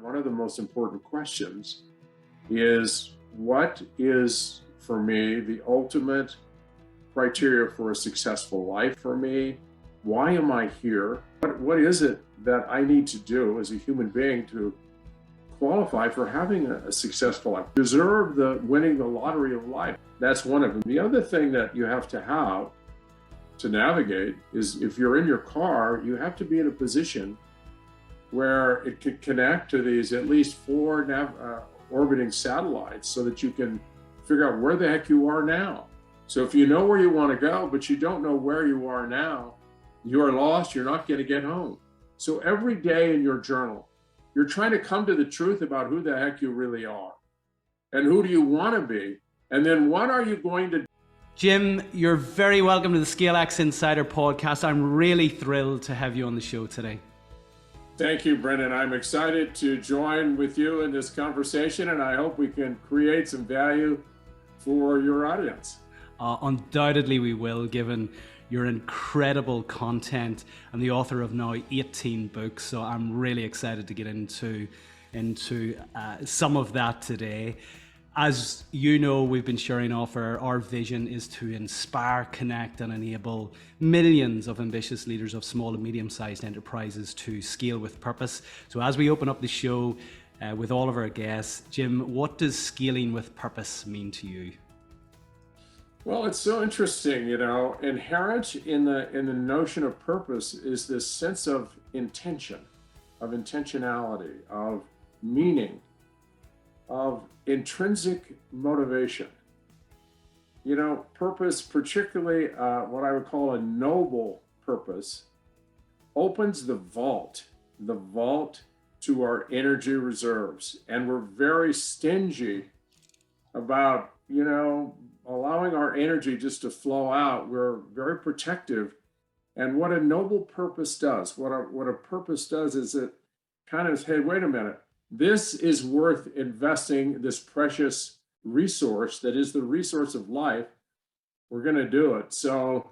one of the most important questions is, what is for me the ultimate criteria for a successful life for me? Why am I here? What is it that I need to do as a human being to qualify for having a successful life, deserve the winning the lottery of life? That's one of them. The other thing that you have to navigate is, if you're in your car, you have to be in a position where it can connect to these at least four orbiting satellites so that you can figure out where the heck you are now. So if you know where you want to go, but you don't know where you are now, you are lost, you're not going to get home. So every day in your journal, you're trying to come to the truth about who the heck you really are and who do you want to be, and then what are you going to do? Jim, you're very welcome to the ScaleX Insider podcast. I'm really thrilled to have you on the show today. Thank you, Brendan. I'm excited to join with you in this conversation, and I hope we can create some value for your audience. Undoubtedly we will, given your incredible content and the author of now 18 books. So I'm really excited to get into some of that today. As you know, we've been sharing off our vision is to inspire, connect, and enable millions of ambitious leaders of small and medium-sized enterprises to scale with purpose. So as we open up the show with all of our guests, Jim, what does scaling with purpose mean to you? Well, it's so interesting, inherent in the notion of purpose is this sense of intention, of intentionality, of meaning, of intrinsic motivation. Purpose, particularly what I would call a noble purpose, opens the vault to our energy reserves. And we're very stingy about, allowing our energy just to flow out. We're very protective. And what a noble purpose does, what a purpose does is it kind of, hey, wait a minute. This is worth investing this precious resource that is the resource of life. We're going to do it. So,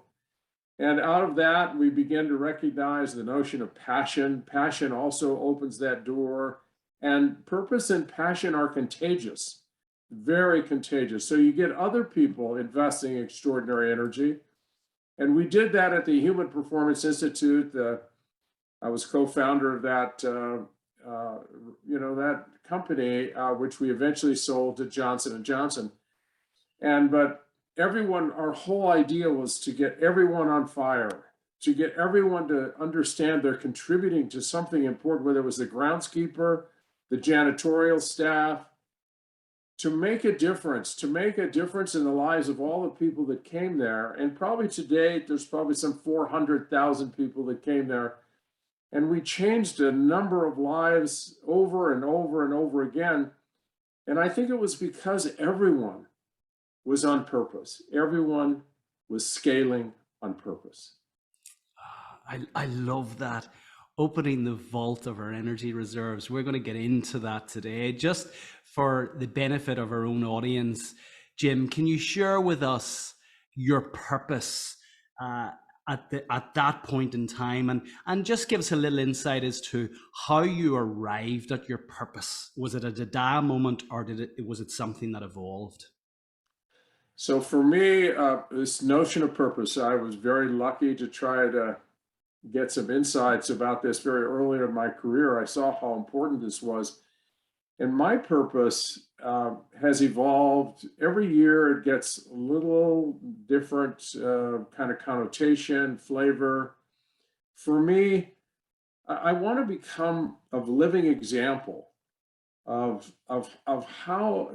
and out of that, we begin to recognize the notion of passion. Passion also opens that door. And purpose and passion are contagious, very contagious. So you get other people investing extraordinary energy. And we did that at the Human Performance Institute. I was co-founder of that that company, which we eventually sold to Janson & Janson. But everyone, our whole idea was to get everyone on fire, to get everyone to understand they're contributing to something important, whether it was the groundskeeper, the janitorial staff, to make a difference in the lives of all the people that came there. And probably to date, there's probably some 400,000 people that came there. And we changed a number of lives over and over and over again. And I think it was because everyone was on purpose. Everyone was scaling on purpose. I love that. Opening the vault of our energy reserves. We're going to get into that today. Just for the benefit of our own audience, Jim, can you share with us your purpose at that point in time, and just give us a little insight as to how you arrived at your purpose? Was it a da moment, or was it something that evolved? So for me, this notion of purpose, I was very lucky to try to get some insights about this very early in my career. I saw how important this was. And my purpose has evolved. Every year it gets a little different kind of connotation, flavor. For me, I want to become a living example of how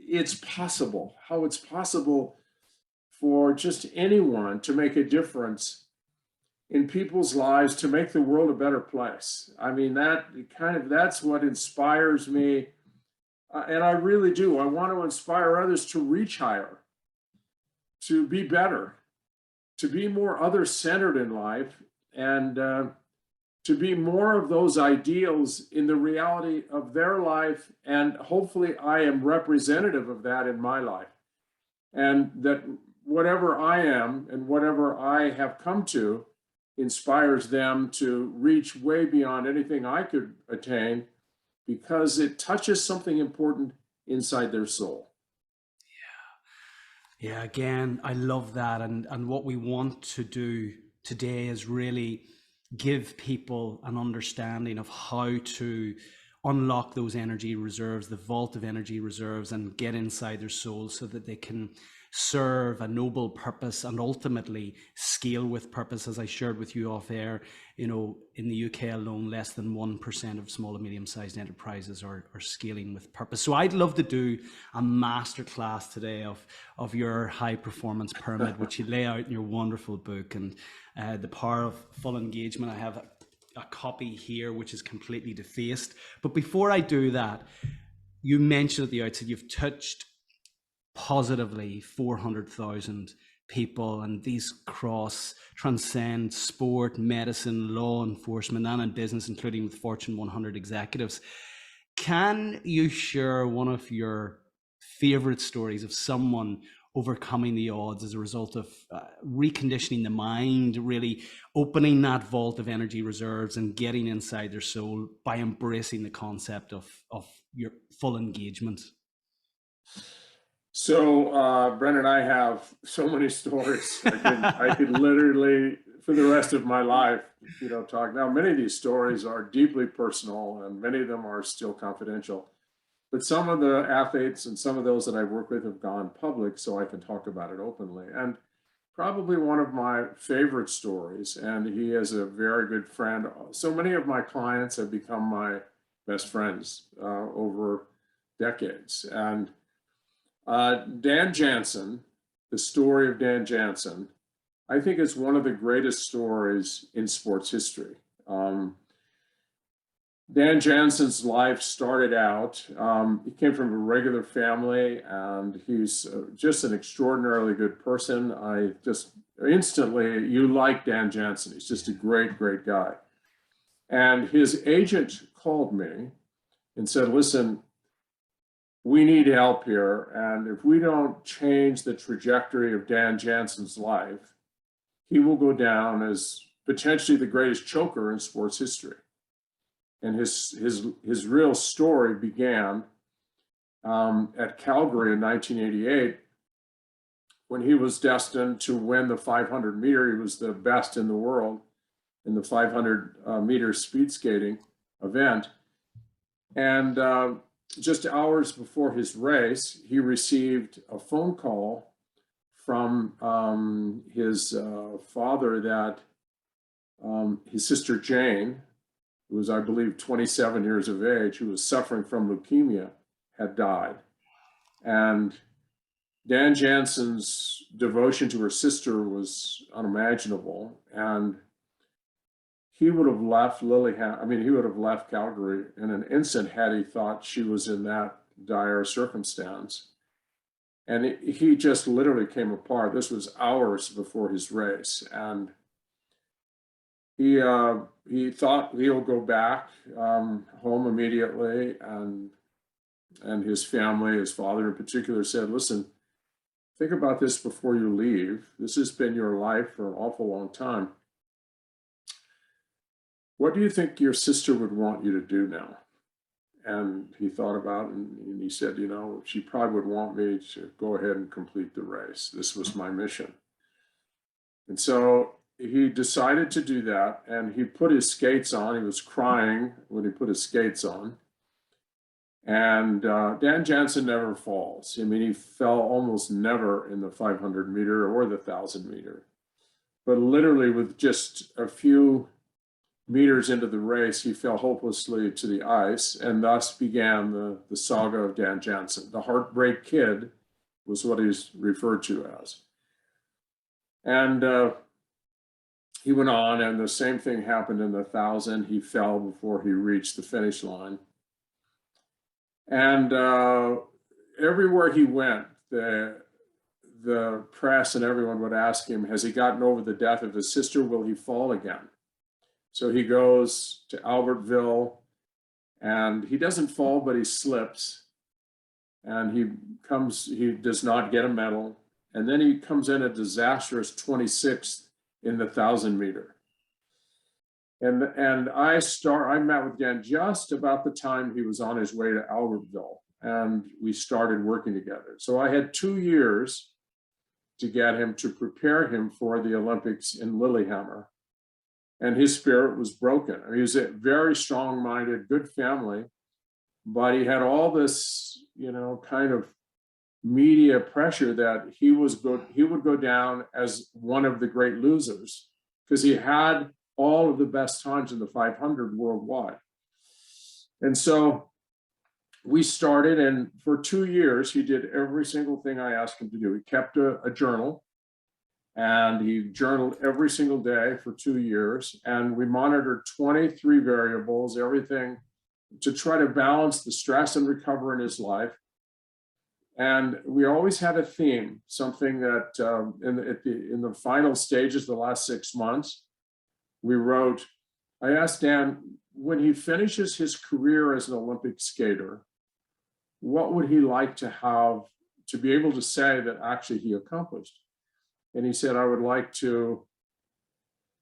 it's possible for just anyone to make a difference in people's lives, to make the world a better place. I mean, that's what inspires me. And I really do. I want to inspire others to reach higher, to be better, to be more other-centered in life, and to be more of those ideals in the reality of their life. And hopefully I am representative of that in my life. And that whatever I am and whatever I have come to inspires them to reach way beyond anything I could attain because it touches something important inside their soul. Yeah, again, I love that. And what we want to do today is really give people an understanding of how to unlock those energy reserves, the vault of energy reserves, and get inside their soul so that they can serve a noble purpose and ultimately scale with purpose. As I shared with you off air, you know, in the UK alone, less than 1% of small and medium-sized enterprises are scaling with purpose. So I'd love to do a masterclass today of your high performance pyramid, which you lay out in your wonderful book, and the power of full engagement. I have a copy here which is completely defaced. But before I do that, you mentioned at the outset you've touched positively 400,000 people, and these transcend sport, medicine, law enforcement, and in business, including with Fortune 100 executives. Can you share one of your favorite stories of someone overcoming the odds as a result of reconditioning the mind, really opening that vault of energy reserves and getting inside their soul by embracing the concept of your full engagement? So, Brendan, I have so many stories. I could literally, for the rest of my life, talk. Now, many of these stories are deeply personal, and many of them are still confidential. But some of the athletes and some of those that I work with have gone public, so I can talk about it openly. And probably one of my favorite stories, and he is a very good friend. So many of my clients have become my best friends over decades. And Dan Jansen, the story of Dan Jansen, I think is one of the greatest stories in sports history. Dan Jansen's life started out, he came from a regular family, and he's just an extraordinarily good person. I just instantly, you like Dan Jansen. He's just a great, great guy. And his agent called me and said, listen, we need help here. And if we don't change the trajectory of Dan Jansen's life, he will go down as potentially the greatest choker in sports history. And his real story began at Calgary in 1988, when he was destined to win the 500 meter. He was the best in the world in the 500 meter speed skating event. And just hours before his race, he received a phone call from his father that his sister Jane, who was, I believe, 27 years of age, who was suffering from leukemia, had died. And Dan Jansen's devotion to her sister was unimaginable. And he would have left he would have left Calgary in an instant had he thought she was in that dire circumstance. And he just literally came apart. This was hours before his race. And he thought he'll go back home immediately. And his family, his father in particular, said, listen, think about this before you leave. This has been your life for an awful long time. What do you think your sister would want you to do now? And he thought about it, and he said, she probably would want me to go ahead and complete the race. This was my mission. And so he decided to do that, and he put his skates on. He was crying when he put his skates on. And Dan Jansen never falls. He fell almost never in the 500 meter or the 1,000 meter. But literally with just a few meters into the race, he fell hopelessly to the ice, and thus began the saga of Dan Jansen. The Heartbreak Kid was what he's referred to as. And he went on, and the same thing happened in the 1,000. He fell before he reached the finish line. And everywhere he went, the press and everyone would ask him, has he gotten over the death of his sister? Will he fall again? So he goes to Albertville, and he doesn't fall, but he slips. And he does not get a medal. And then he comes in a disastrous 26th in the 1,000 meter. And I met with Dan just about the time he was on his way to Albertville, and we started working together. So I had 2 years to get him, to prepare him for the Olympics in Lillehammer. And his spirit was broken. I mean, he was a very strong-minded, good family, but he had all this, kind of media pressure that he would go down as one of the great losers because he had all of the best times in the 500 worldwide. And so we started, and for 2 years, he did every single thing I asked him to do. He kept a journal, and he journaled every single day for 2 years. And we monitored 23 variables, everything to try to balance the stress and recover in his life. And we always had a theme, something that in the final stages, the last 6 months, we wrote, I asked Dan, when he finishes his career as an Olympic skater, what would he like to have to be able to say that actually he accomplished? And he said, I'd like to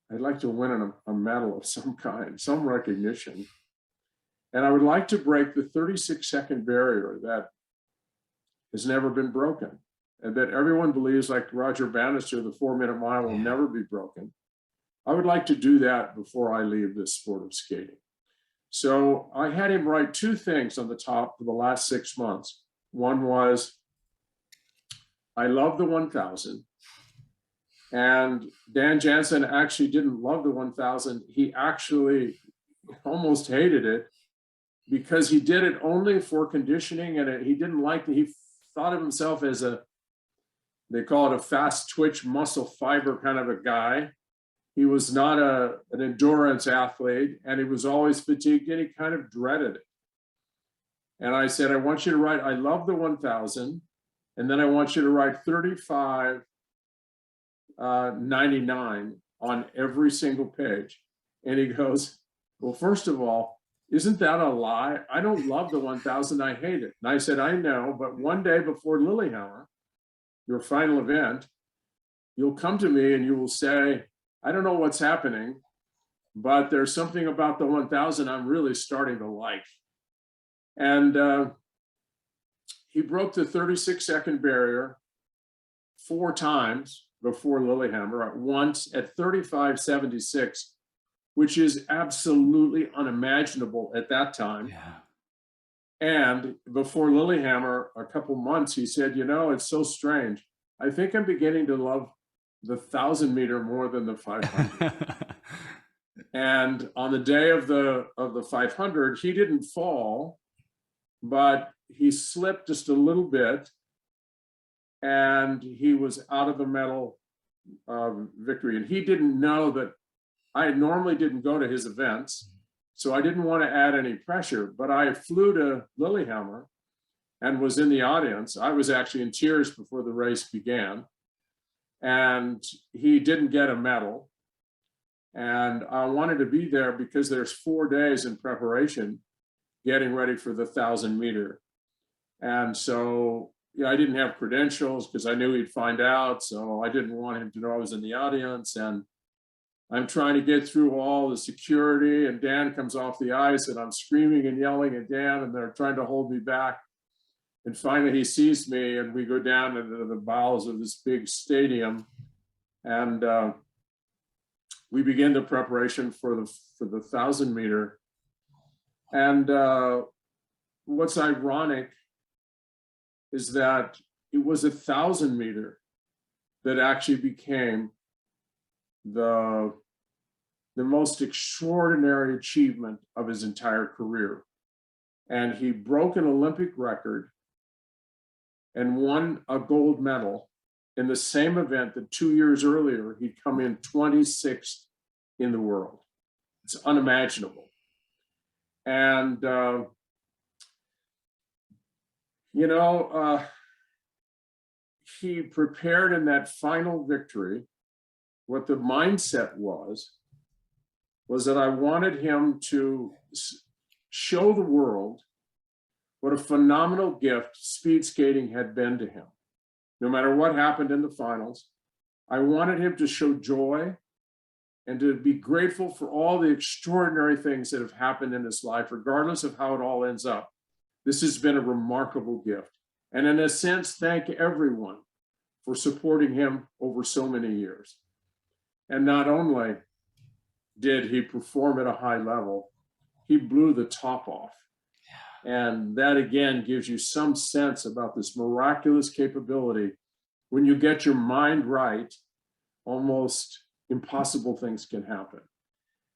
win a medal of some kind, some recognition. And I would like to break the 36-second barrier that has never been broken, and that everyone believes, like Roger Bannister, the 4-minute mile will never be broken. I would like to do that before I leave this sport of skating. So I had him write 2 things on the top for the last 6 months. One was, I love the 1,000. And Dan Jansen actually didn't love the 1,000. He actually almost hated it because he did it only for conditioning, and he didn't like it. He thought of himself as they call it a fast twitch muscle fiber kind of a guy. He was not an endurance athlete, and he was always fatigued, and he kind of dreaded it. And I said, I want you to write, I love the 1,000, and then I want you to write 35.99 on every single page. And he goes, well, first of all, isn't that a lie? I don't love the 1,000, I hate it. And I said, I know, but one day before Lillehammer, your final event, you'll come to me and you will say, I don't know what's happening, but there's something about the 1,000 I'm really starting to like. And he broke the 36-second barrier 4 times before Lillehammer, at once at 35.76, which is absolutely unimaginable at that time. Yeah. And before Lillehammer, a couple months, he said, it's so strange. I think I'm beginning to love the 1,000 meter more than the 500. And on the day of the 500, he didn't fall, but he slipped just a little bit, and he was out of the medal victory. And he didn't know that I normally didn't go to his events, so I didn't want to add any pressure, but I flew to Lillehammer and was in the audience. I was actually in tears before the race began, and he didn't get a medal. And I wanted to be there because there's 4 days in preparation getting ready for the 1,000 meter. And so I didn't have credentials because I knew he'd find out. So I didn't want him to know I was in the audience. And I'm trying to get through all the security, and Dan comes off the ice, and I'm screaming and yelling at Dan, and they're trying to hold me back. And finally he sees me, and we go down into the bowels of this big stadium, and we begin the preparation for the 1,000 meter. And what's ironic is that it was 1,000 meter that actually became the most extraordinary achievement of his entire career. And he broke an Olympic record and won a gold medal in the same event that 2 years earlier he'd come in 26th in the world. It's unimaginable. And he prepared in that final victory. What the mindset was that I wanted him to show the world what a phenomenal gift speed skating had been to him. No matter what happened in the finals, I wanted him to show joy and to be grateful for all the extraordinary things that have happened in his life, regardless of how it all ends up. This has been a remarkable gift. And in a sense, thank everyone for supporting him over so many years. And not only did he perform at a high level, he blew the top off. And that again gives you some sense about this miraculous capability. When you get your mind right, almost impossible things can happen.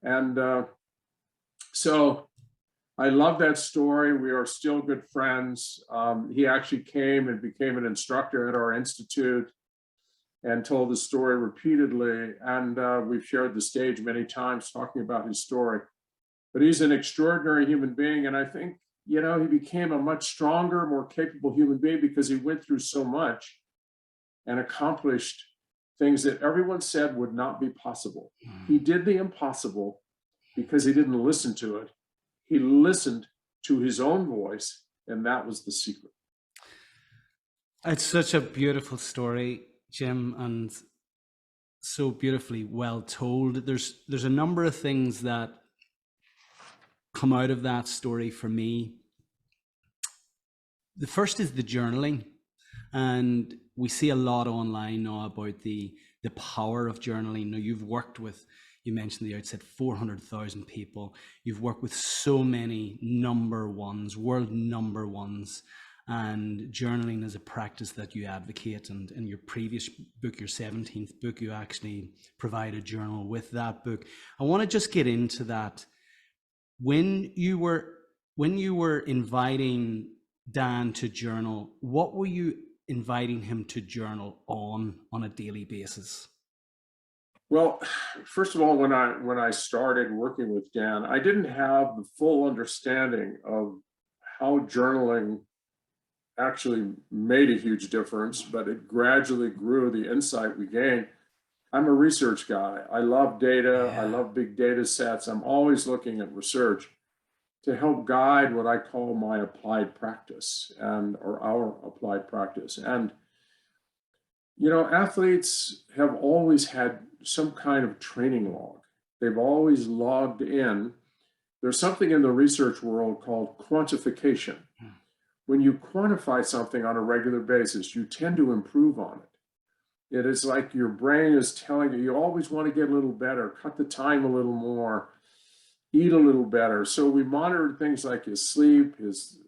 And so I love that story. We are still good friends. He actually came and became an instructor at our institute and told the story repeatedly. And we've shared the stage many times talking about his story. But he's an extraordinary human being. And I think, he became a much stronger, more capable human being because he went through so much and accomplished things that everyone said would not be possible. He did the impossible because he didn't listen to it. He listened to his own voice, and that was the secret. It's such a beautiful story, Jim, and so beautifully well told. There's a number of things that come out of that story for me. The first is the journaling, and we see a lot online now about the power of journaling. Now, you've worked with, you mentioned the outset, 400,000 people. You've worked with so many number ones, world number ones, and journaling is a practice that you advocate. And in your previous book, your 17th book, you actually provide a journal with that book. I want to just get into that. When you were inviting Dan to journal, what were you inviting him to journal on a daily basis? Well, first of all, when I started working with Dan, I didn't have the full understanding of how journaling actually made a huge difference, but it gradually grew, the insight we gained. I'm a research guy. I love data. I love big data sets. I'm always looking at research to help guide what I call my applied practice or our applied practice. And, athletes have always had some kind of training log. They've always logged in. There's something in the research world called quantification. When you quantify something on a regular basis, you tend to improve on it. It is like your brain is telling you, you always want to get a little better, cut the time a little more, eat a little better. So we monitored things like his sleep, his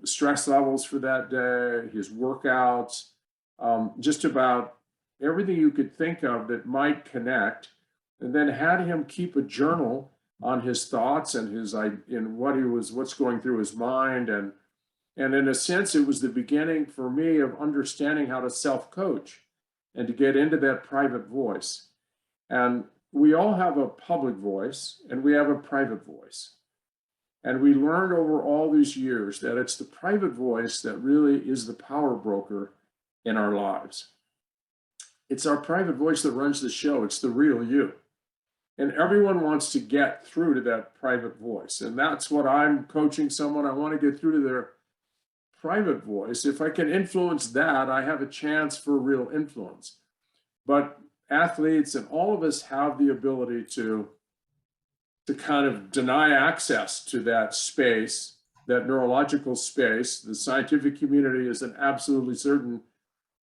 stress levels for that day, his workouts, just about everything you could think of that might connect, and then had him keep a journal on his thoughts and what's going through his mind. And in a sense, it was the beginning for me of understanding how to self-coach and to get into that private voice. And we all have a public voice and we have a private voice. And we learned over all these years that it's the private voice that really is the power broker in our lives. It's our private voice that runs the show. It's the real you. And everyone wants to get through to that private voice. And that's what I'm coaching someone. I want to get through to their private voice. If I can influence that, I have a chance for real influence. But athletes and all of us have the ability to kind of deny access to that space, that neurological space. The scientific community isn't absolutely certain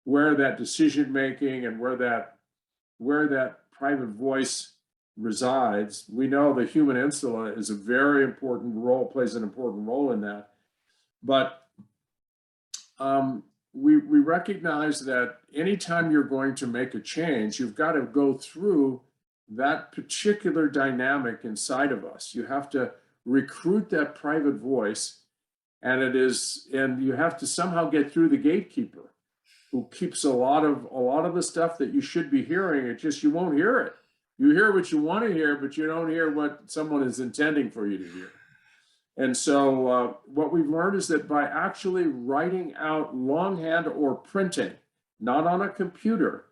where that decision making and where that private voice resides. We know the human insula is a very important role, plays an important role in that. But we recognize that anytime you're going to make a change, you've got to go through that particular dynamic inside of us. You have to recruit that private voice, and you have to somehow get through the gatekeeper who keeps a lot of the stuff that you should be hearing. It just, you won't hear it. You hear what you want to hear, but you don't hear what someone is intending for you to hear. And so what we've learned is that by actually writing out longhand or printing, not on a computer,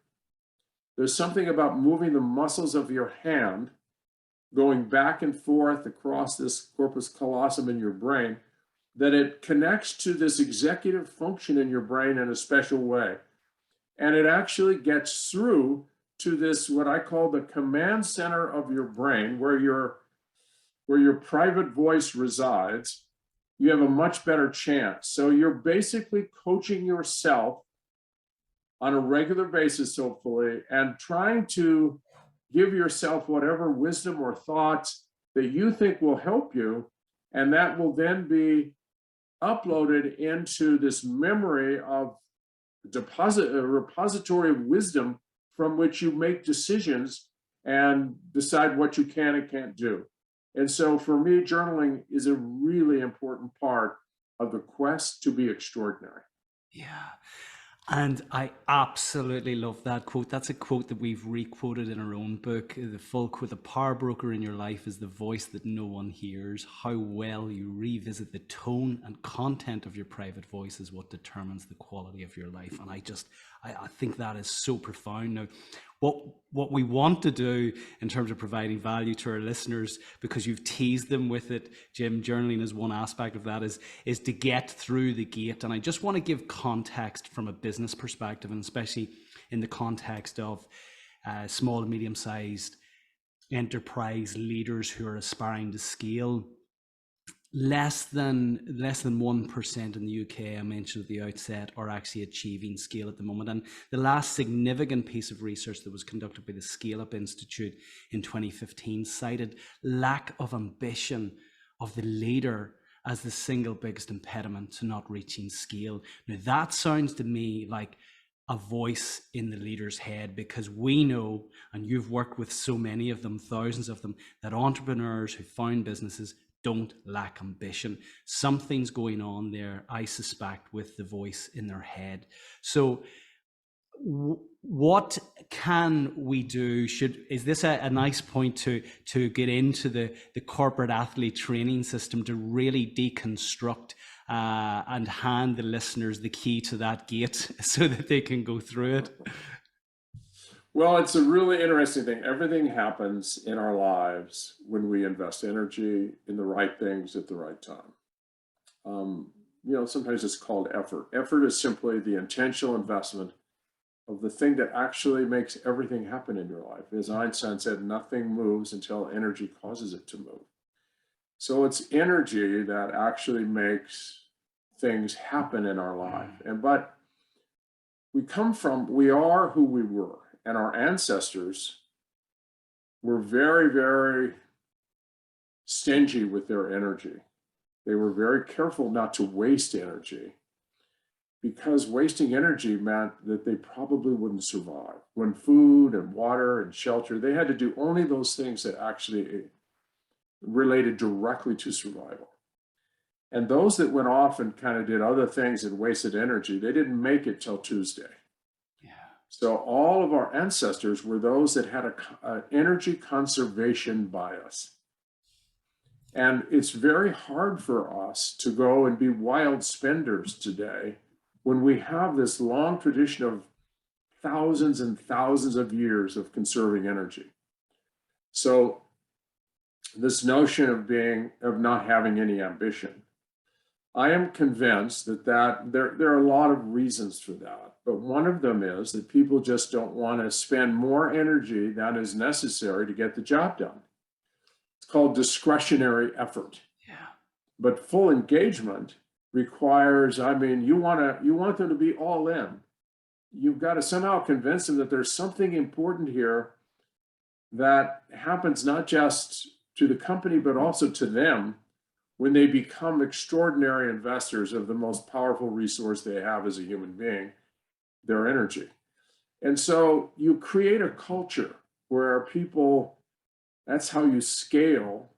there's something about moving the muscles of your hand, going back and forth across this corpus callosum in your brain, that it connects to this executive function in your brain in a special way. And it actually gets through to this, what I call the command center of your brain, where your private voice resides, you have a much better chance. So you're basically coaching yourself on a regular basis, hopefully, and trying to give yourself whatever wisdom or thoughts that you think will help you. And that will then be uploaded into this memory of a repository of wisdom from which you make decisions and decide what you can and can't do. And so for me, journaling is a really important part of the quest to be extraordinary. Yeah. And I absolutely love that quote. That's a quote that we've re-quoted in our own book. The full quote: "The power broker in your life is the voice that no one hears. How well you revisit the tone and content of your private voice is what determines the quality of your life." And I think that is so profound. Now, what we want to do in terms of providing value to our listeners, because you've teased them with it, Jim, journaling is one aspect of that, is to get through the gate. And I just want to give context from a business perspective, and especially in the context of small and medium-sized enterprise leaders who are aspiring to scale. Less than 1% in the UK, I mentioned at the outset, are actually achieving scale at the moment. And the last significant piece of research that was conducted by the Scale Up Institute in 2015 cited lack of ambition of the leader as the single biggest impediment to not reaching scale. Now, that sounds to me like a voice in the leader's head, because we know, and you've worked with so many of them, thousands of them, that entrepreneurs who found businesses don't lack ambition. Something's going on there, I suspect, with the voice in their head. So what can we do? Is this a nice point to get into the corporate athlete training system to really deconstruct and hand the listeners the key to that gate so that they can go through it? Well, it's a really interesting thing. Everything happens in our lives when we invest energy in the right things at the right time. Sometimes it's called effort. Effort is simply the intentional investment of the thing that actually makes everything happen in your life. As Einstein said, nothing moves until energy causes it to move. So it's energy that actually makes things happen in our life. But we are who we were. And our ancestors were very, very stingy with their energy. They were very careful not to waste energy, because wasting energy meant that they probably wouldn't survive. When food and water and shelter, they had to do only those things that actually related directly to survival. And those that went off and kind of did other things and wasted energy, they didn't make it till Tuesday. So all of our ancestors were those that had an energy conservation bias. And it's very hard for us to go and be wild spenders today when we have this long tradition of thousands and thousands of years of conserving energy. So this notion of not having any ambition, I am convinced that there are a lot of reasons for that. But one of them is that people just don't want to spend more energy than is necessary to get the job done. It's called discretionary effort. Yeah. But full engagement requires, you want them to be all in. You've got to somehow convince them that there's something important here that happens not just to the company, but also to them when they become extraordinary investors of the most powerful resource they have as a human being, their energy. And so you create a culture where people, that's how you scale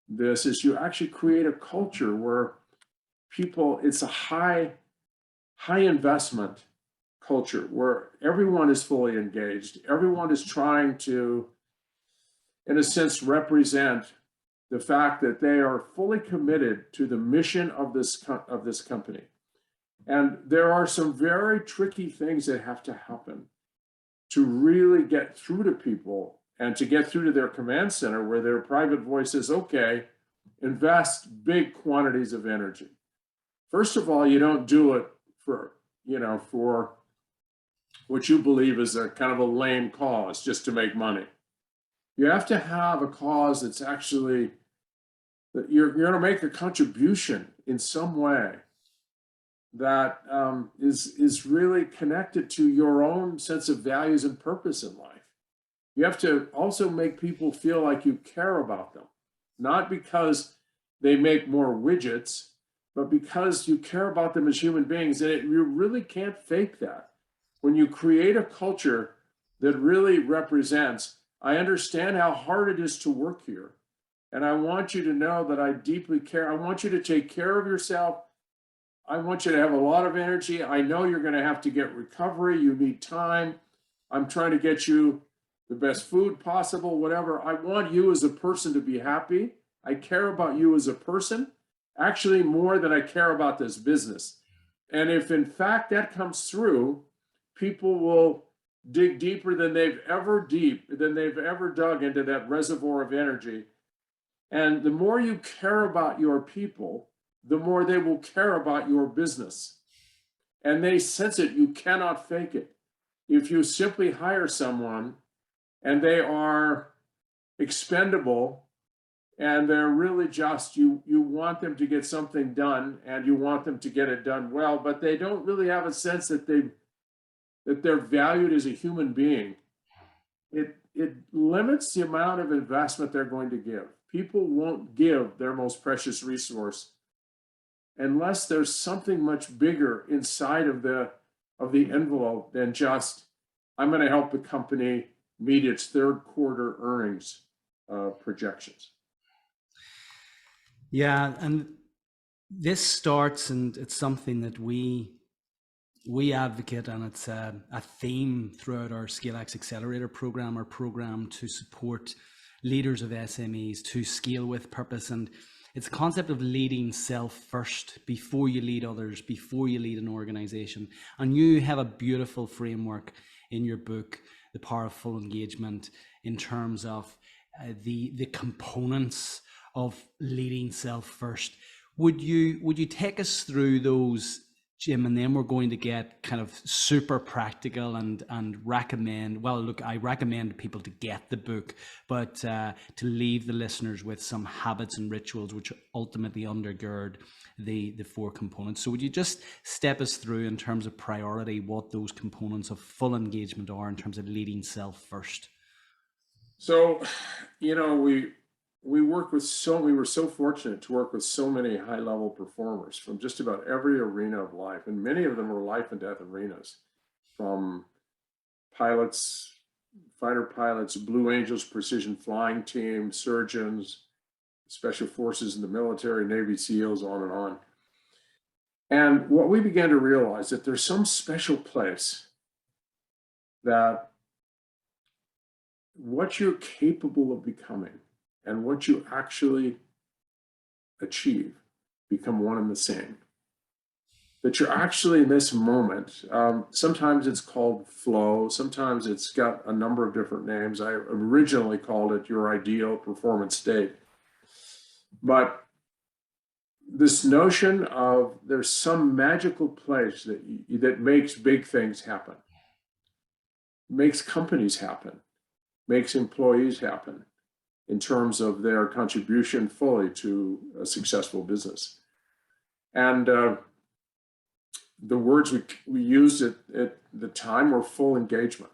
this, is you actually create a culture where people, it's a high investment culture where everyone is fully engaged. Everyone is trying to, in a sense, represent the fact that they are fully committed to the mission of this company. And there are some very tricky things that have to happen to really get through to people and to get through to their command center, where their private voice says, okay, invest big quantities of energy. First of all, you don't do it for what you believe is a kind of a lame cause just to make money. You have to have a cause that's actually that you're going to make a contribution in some way that is really connected to your own sense of values and purpose in life. You have to also make people feel like you care about them, not because they make more widgets, but because you care about them as human beings. And you really can't fake that. When you create a culture that really represents, I understand how hard it is to work here. And I want you to know that I deeply care. I want you to take care of yourself. I want you to have a lot of energy. I know you're going to have to get recovery. You need time. I'm trying to get you the best food possible, whatever. I want you as a person to be happy. I care about you as a person, actually more than I care about this business. And if in fact that comes through, people will dig deeper than they've ever dug into that reservoir of energy. And the more you care about your people, the more they will care about your business. And they sense it. You cannot fake it. If you simply hire someone and they are expendable and they're really just, you want them to get something done and you want them to get it done well, but they don't really have a sense that they're valued as a human being, it limits the amount of investment they're going to give. People won't give their most precious resource unless there's something much bigger inside of the envelope than just, I'm going to help the company meet its third quarter earnings projections. Yeah, and this starts, and it's something that we advocate, and it's a theme throughout our ScaleX Accelerator program, our program to support leaders of SMEs to scale with purpose. And it's a concept of leading self first before you lead others, before you lead an organization. And you have a beautiful framework in your book, The Power of Full Engagement, in terms of the components of leading self first. Would you take us through those, Jim, and then we're going to get kind of super practical and recommend, well, look, I recommend people to get the book, but to leave the listeners with some habits and rituals which ultimately undergird the four components. So would you just step us through in terms of priority what those components of full engagement are in terms of leading self first? So, we were so fortunate to work with so many high level performers from just about every arena of life. And many of them were life and death arenas, from pilots, fighter pilots, Blue Angels, precision flying team, surgeons, special forces in the military, Navy SEALs, on and on. And what we began to realize that there's some special place that what you're capable of becoming and what you actually achieve become one and the same. That you're actually in this moment, sometimes it's called flow, sometimes it's got a number of different names. I originally called it your ideal performance state. But this notion of there's some magical place that makes big things happen, makes companies happen, makes employees happen in terms of their contribution fully to a successful business. And the words we used at the time were full engagement.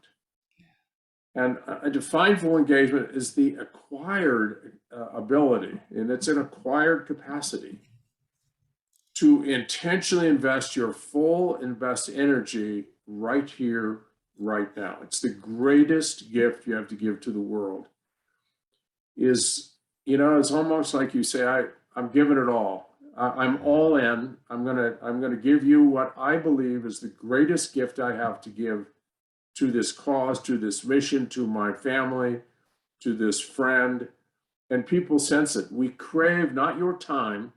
And I define full engagement as the acquired ability, and it's an acquired capacity to intentionally invest your full energy right here, right now. It's the greatest gift you have to give to the world. It's almost like you say, I'm giving it all. I'm all in. I'm gonna give you what I believe is the greatest gift I have to give to this cause, to this mission, to my family, to this friend. And people sense it. We crave not your time,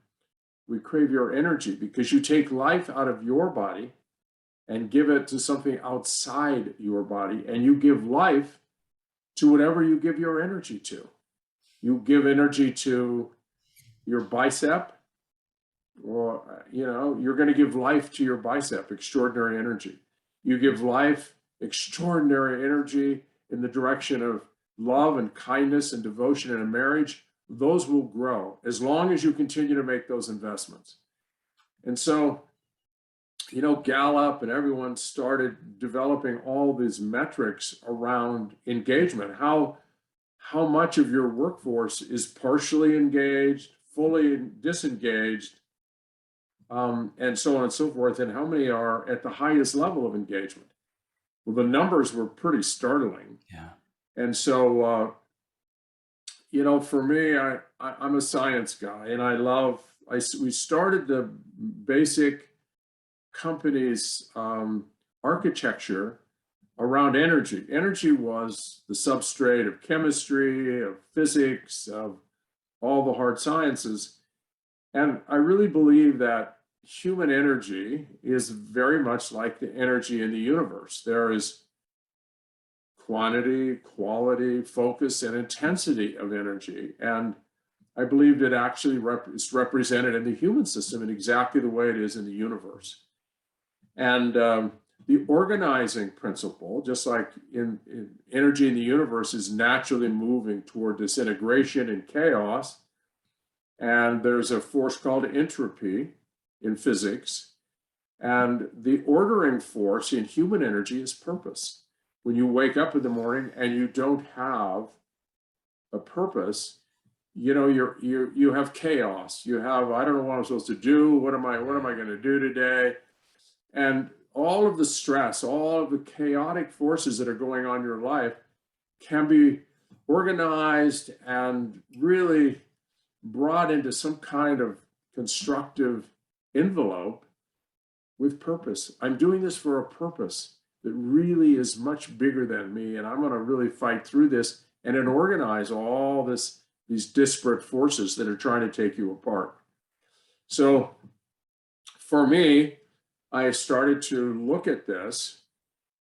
we crave your energy, because you take life out of your body and give it to something outside your body, and you give life to whatever you give your energy to. You give energy to your bicep, or you're going to give life to your bicep, extraordinary energy. You give life extraordinary energy in the direction of love and kindness and devotion in a marriage, those will grow as long as you continue to make those investments. And so, Gallup and everyone started developing all these metrics around engagement. How much of your workforce is partially engaged, fully disengaged, and so on and so forth, and how many are at the highest level of engagement? Well, the numbers were pretty startling. Yeah. And so, for me, I'm a science guy, and we started the basic company's architecture around energy. Energy was the substrate of chemistry, of physics, of all the hard sciences. And I really believe that human energy is very much like the energy in the universe. There is quantity, quality, focus, and intensity of energy. And I believe it actually is represented in the human system in exactly the way it is in the universe. And the organizing principle, just like in energy in the universe, is naturally moving toward disintegration and chaos. And there's a force called entropy in physics. And the ordering force in human energy is purpose. When you wake up in the morning and you don't have a purpose, you have chaos. You have, I don't know what I'm supposed to do. What am I going to do today? And all of the stress, all of the chaotic forces that are going on in your life can be organized and really brought into some kind of constructive envelope with purpose. I'm doing this for a purpose that really is much bigger than me, and I'm going to really fight through this and then organize all these disparate forces that are trying to take you apart. So for me, I started to look at this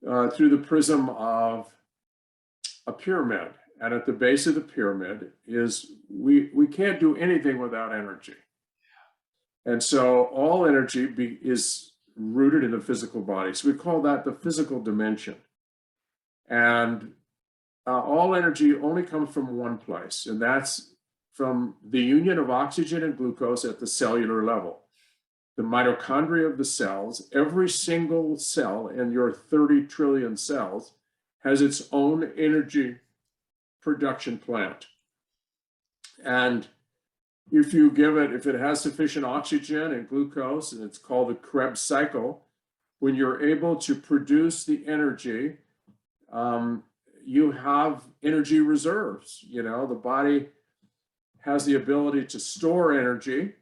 through the prism of a pyramid. And at the base of the pyramid is we can't do anything without energy. And so all energy is rooted in the physical body. So we call that the physical dimension. And all energy only comes from one place, and that's from the union of oxygen and glucose at the cellular level. The mitochondria of the cells, every single cell in your 30 trillion cells has its own energy production plant. And if it has sufficient oxygen and glucose, and it's called the Kreb Cycle, when you're able to produce the energy, you have energy reserves. The body has the ability to store energy,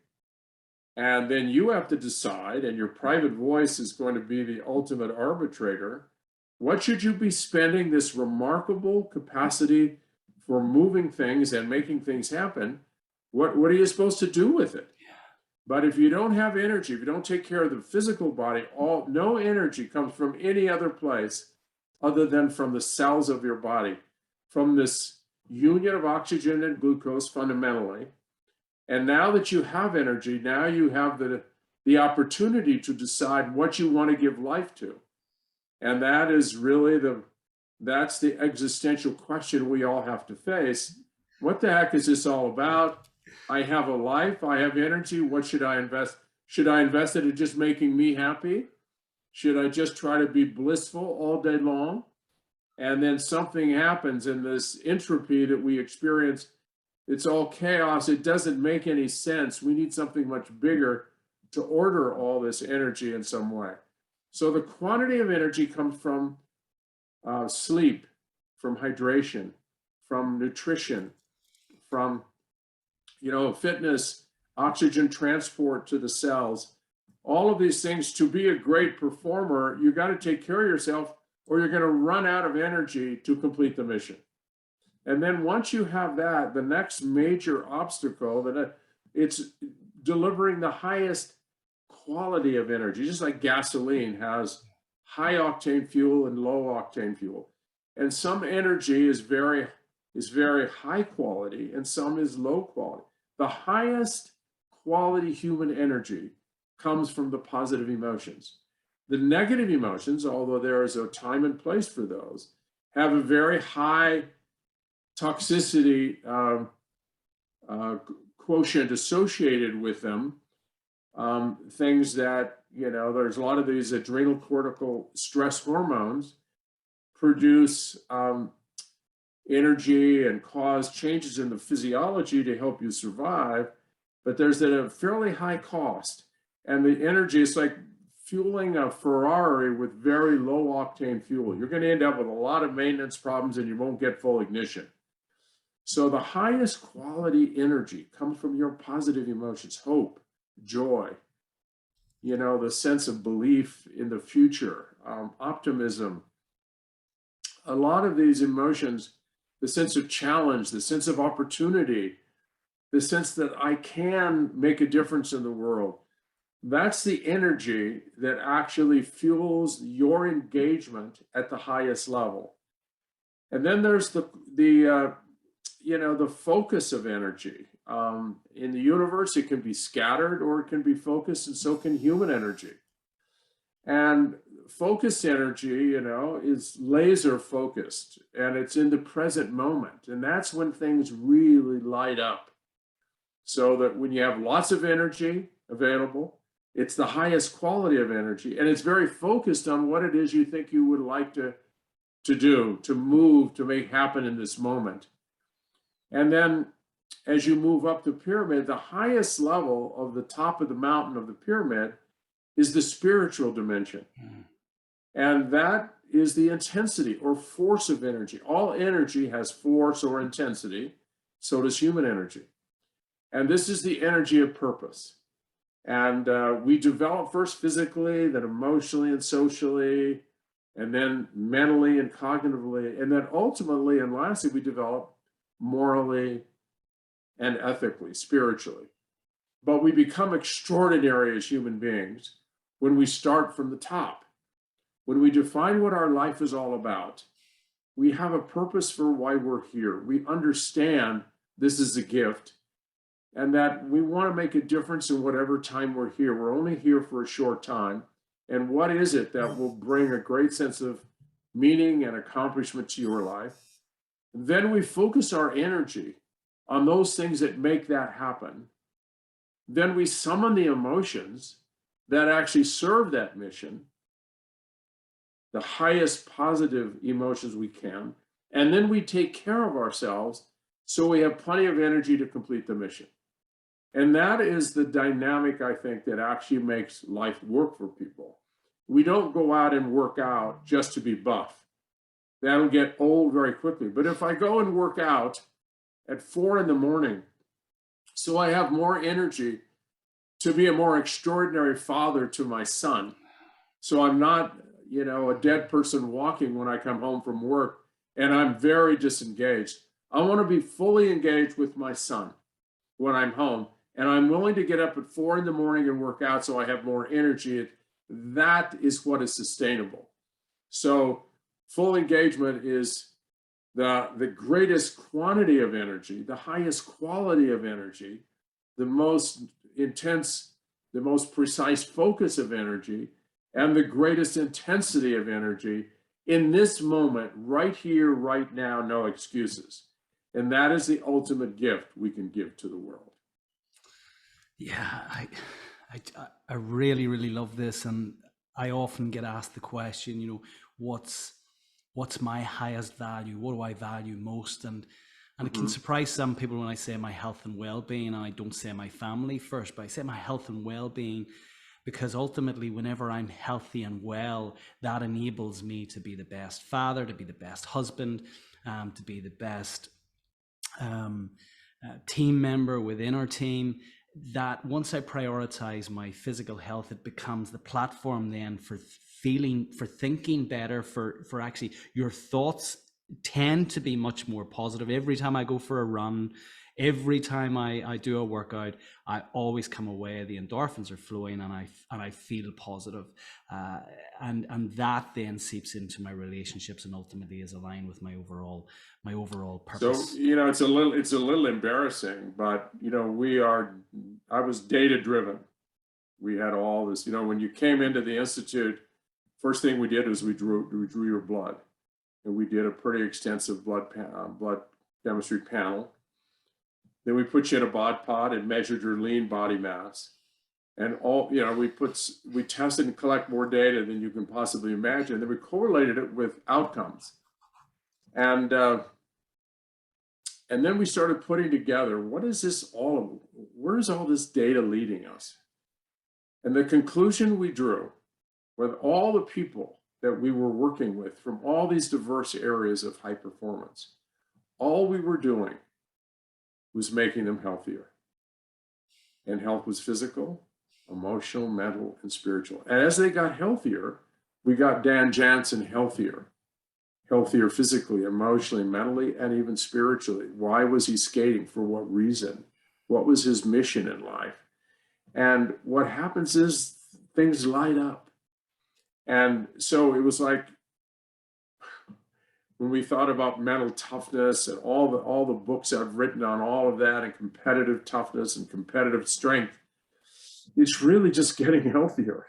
and then you have to decide, and your private voice is going to be the ultimate arbitrator. What should you be spending this remarkable capacity for moving things and making things happen? What are you supposed to do with it? But if you don't have energy, if you don't take care of the physical body, no energy comes from any other place other than from the cells of your body, from this union of oxygen and glucose fundamentally. And now that you have energy, now you have the opportunity to decide what you want to give life to. And that is really that's the existential question we all have to face. What the heck is this all about? I have a life, I have energy, what should I invest? Should I invest it in just making me happy? Should I just try to be blissful all day long? And then something happens in this entropy that we experience. It's all chaos. It doesn't make any sense. We need something much bigger to order all this energy in some way. So the quantity of energy comes from sleep, from hydration, from nutrition, from fitness, oxygen transport to the cells. All of these things. To be a great performer, you got to take care of yourself, or you're going to run out of energy to complete the mission. And then once you have that, the next major obstacle, it's delivering the highest quality of energy, just like gasoline has high octane fuel and low octane fuel. And some energy is very high quality and some is low quality. The highest quality human energy comes from the positive emotions. The negative emotions, although there is a time and place for those, have a very high toxicity quotient associated with them. Things that, there's a lot of these adrenal cortical stress hormones produce energy and cause changes in the physiology to help you survive, but there's a fairly high cost. And the energy is like fueling a Ferrari with very low octane fuel. You're going to end up with a lot of maintenance problems and you won't get full ignition. So the highest quality energy comes from your positive emotions: hope, joy, the sense of belief in the future, optimism. A lot of these emotions, the sense of challenge, the sense of opportunity, the sense that I can make a difference in the world, that's the energy that actually fuels your engagement at the highest level. And then there's the focus of energy. In the universe, it can be scattered or it can be focused, and so can human energy. And focused energy, is laser focused, and it's in the present moment. And that's when things really light up. So that when you have lots of energy available, it's the highest quality of energy, and it's very focused on what it is you think you would like to do, to move, to make happen in this moment. And then as you move up the pyramid, the highest level of the top of the mountain of the pyramid is the spiritual dimension. And that is the intensity or force of energy. All energy has force or intensity. So does human energy. And this is the energy of purpose. And we develop first physically, then emotionally and socially, and then mentally and cognitively. And then ultimately and lastly, we develop morally and ethically, spiritually. But we become extraordinary as human beings when we start from the top. When we define what our life is all about, we have a purpose for why we're here. We understand this is a gift and that we want to make a difference in whatever time we're here. We're only here for a short time. And what is it that will bring a great sense of meaning and accomplishment to your life? Then we focus our energy on those things that make that happen. Then we summon the emotions that actually serve that mission, the highest positive emotions we can. And then we take care of ourselves so we have plenty of energy to complete the mission. And that is the dynamic, I think, that actually makes life work for people. We don't go out and work out just to be buff. That'll get old very quickly. But if I go and work out at 4 a.m, so I have more energy to be a more extraordinary father to my son, so I'm not, a dead person walking when I come home from work and I'm very disengaged. I want to be fully engaged with my son when I'm home, and I'm willing to get up at 4 a.m. and work out so I have more energy. That is what is sustainable. So full engagement is the greatest quantity of energy, the highest quality of energy, the most intense, the most precise focus of energy, and the greatest intensity of energy in this moment, right here, right now, no excuses. And that is the ultimate gift we can give to the world. Yeah, I really, really love this. And I often get asked the question, what's my highest value? What do I value most? And it can surprise some people when I say my health and well-being, and I don't say my family first, but I say my health and well-being, because ultimately, whenever I'm healthy and well, that enables me to be the best father, to be the best husband, to be the best team member within our team. That once I prioritize my physical health, it becomes the platform then for thinking better, for actually your thoughts tend to be much more positive. Every time I go for a run, every time I do a workout, I always come away, the endorphins are flowing and I feel positive. And that then seeps into my relationships and ultimately is aligned with my overall purpose. So, it's a little embarrassing, but I was data driven. We had all this, when you came into the Institute, first thing we did was we drew your blood, and we did a pretty extensive blood chemistry panel. Then we put you in a bod pod and measured your lean body mass. And we tested and collect more data than you can possibly imagine. And then we correlated it with outcomes. And then we started putting together, where's all this data leading us? And the conclusion we drew with all the people that we were working with from all these diverse areas of high performance, all we were doing was making them healthier. And health was physical, emotional, mental, and spiritual. And as they got healthier, we got Dan Jansen healthier physically, emotionally, mentally, and even spiritually. Why was he skating? For what reason? What was his mission in life? And what happens is things light up. And so it was like, when we thought about mental toughness and all the books I've written on all of that, and competitive toughness and competitive strength, it's really just getting healthier.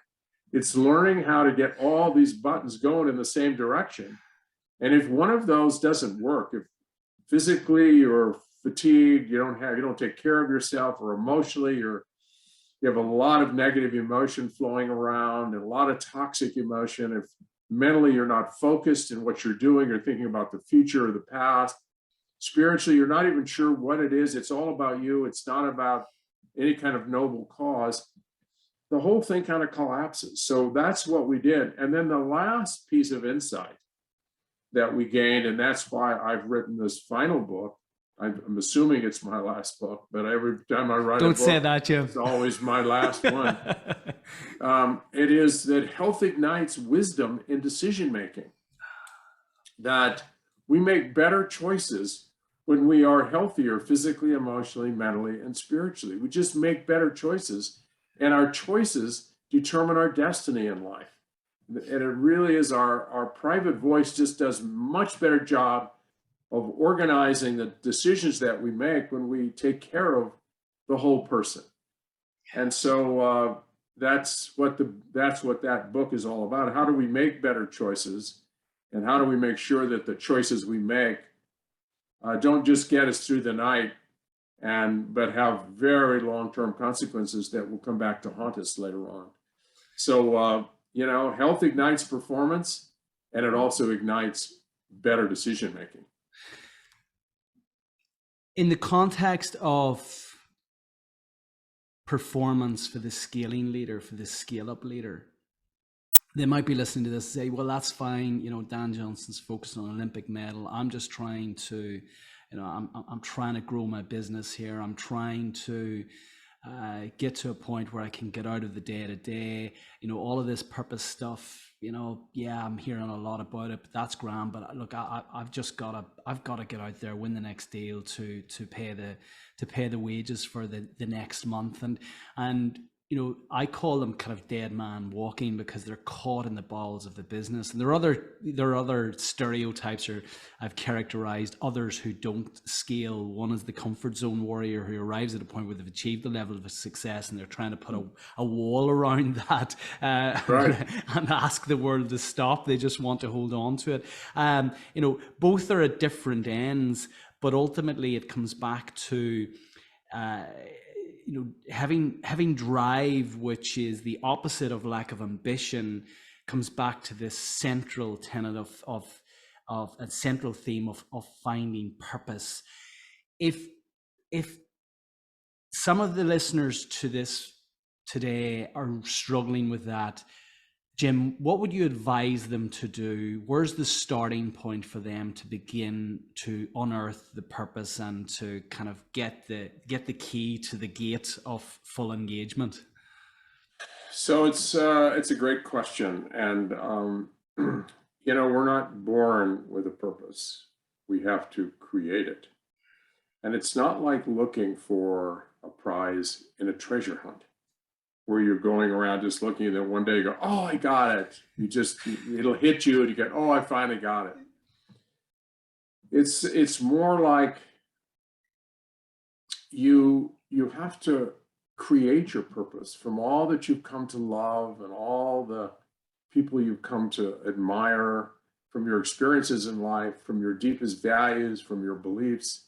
It's learning how to get all these buttons going in the same direction. And if one of those doesn't work, if physically you're fatigued, you don't take care of yourself, or emotionally you have a lot of negative emotion flowing around and a lot of toxic emotion, if mentally you're not focused in what you're doing, you're thinking about the future or the past, spiritually you're not even sure what it is, it's all about you, it's not about any kind of noble cause, the whole thing kind of collapses. So that's what we did. And then the last piece of insight that we gained, and that's why I've written this final book. I'm assuming it's my last book, but every time I write Don't a book, say that, Jim. It's always my last one. It is that health ignites wisdom in decision making. That we make better choices when we are healthier physically, emotionally, mentally, and spiritually. We just make better choices, and our choices determine our destiny in life. And it really is our private voice just does a much better job of organizing the decisions that we make when we take care of the whole person. And so that's what that book is all about. How do we make better choices, and how do we make sure that the choices we make don't just get us through the night, but have very long-term consequences that will come back to haunt us later on. So health ignites performance, and it also ignites better decision making. In the context of performance for the scaling leader, for the scale-up leader, they might be listening to this and say, well, that's fine. Dan Janssen's focused on an Olympic medal. I'm just trying to, I'm trying to grow my business here. I'm trying to get to a point where I can get out of the day to day, all of this purpose stuff, I'm hearing a lot about it, but that's grand. But look, I've got to get out there, win the next deal to pay the wages for the next month. And I call them kind of dead man walking, because they're caught in the balls of the business. And there are other stereotypes, or I've characterized others who don't scale. One is the comfort zone warrior, who arrives at a point where they've achieved the level of success and they're trying to put a wall around that Right. and ask the world to stop. They just want to hold on to it. Both are at different ends, but ultimately it comes back to having drive, which is the opposite of lack of ambition, comes back to this central tenet of a central theme of finding purpose. If some of the listeners to this today are struggling with that, Jim, what would you advise them to do? Where's the starting point for them to begin to unearth the purpose and to kind of get the key to the gate of full engagement? So it's a great question, and we're not born with a purpose. We have to create it, and it's not like looking for a prize in a treasure hunt, where you're going around just looking, and then one day you go, oh, I got it. It'll hit you and you go, oh, I finally got it. It's more like you have to create your purpose from all that you've come to love and all the people you've come to admire, from your experiences in life, from your deepest values, from your beliefs.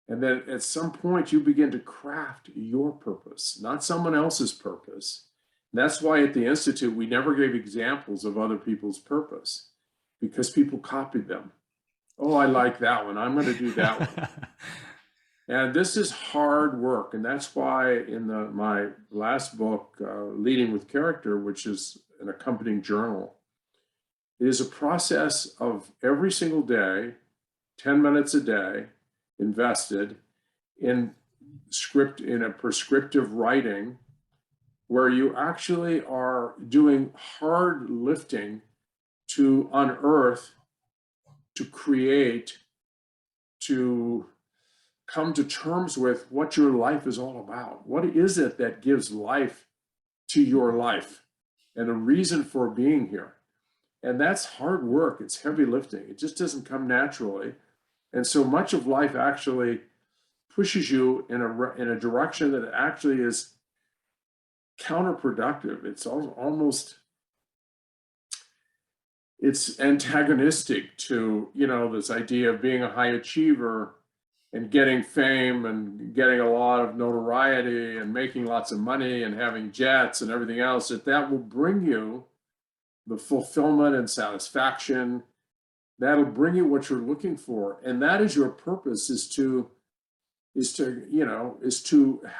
And then at some point, you begin to craft your purpose, not someone else's purpose. And that's why at the Institute, we never gave examples of other people's purpose, because people copied them. Oh, I like that one. I'm going to do that one. And this is hard work. And that's why in my last book, Leading with Character, which is an accompanying journal, it is a process of every single day, 10 minutes a day, invested in a prescriptive writing, where you actually are doing hard lifting to unearth, to create, to come to terms with what your life is all about. What is it that gives life to your life and a reason for being here? And that's hard work. It's heavy lifting. It just doesn't come naturally. And so much of life actually pushes you in a direction that actually is counterproductive. It's antagonistic to, this idea of being a high achiever and getting fame and getting a lot of notoriety and making lots of money and having jets and everything else, that will bring you the fulfillment and satisfaction. That'll bring you what you're looking for. And that is your purpose, is to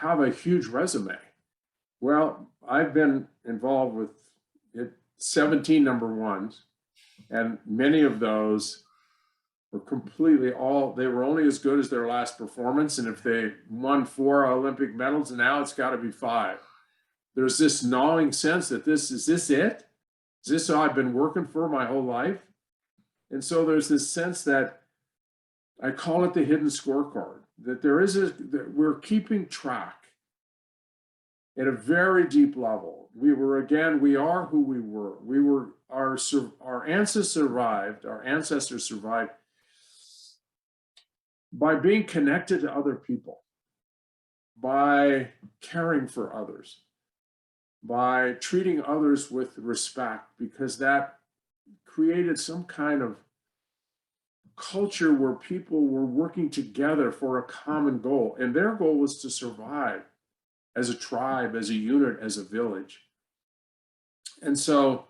have a huge resume. Well, I've been involved with 17 number ones, and many of those were they were only as good as their last performance. And if they won 4 Olympic medals, now it's got to be 5. There's this gnawing sense that is this it? Is this all I've been working for my whole life? And so there's this sense that I call it the hidden scorecard, that that we're keeping track at a very deep level. We are who we were. Our ancestors survived by being connected to other people, by caring for others, by treating others with respect, because that created some kind of culture where people were working together for a common goal. And their goal was to survive as a tribe, as a unit, as a village. And so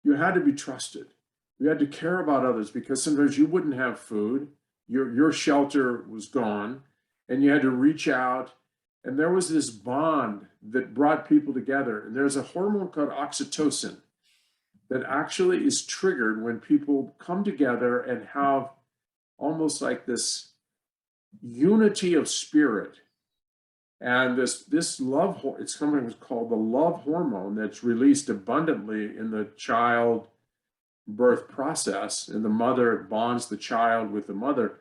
you had to be trusted. You had to care about others, because sometimes you wouldn't have food, your shelter was gone, and you had to reach out. And there was this bond that brought people together. And there's a hormone called oxytocin that actually is triggered when people come together and have almost like this unity of spirit. And this love, it's something called the love hormone that's released abundantly in the child birth process, and the mother bonds the child with the mother.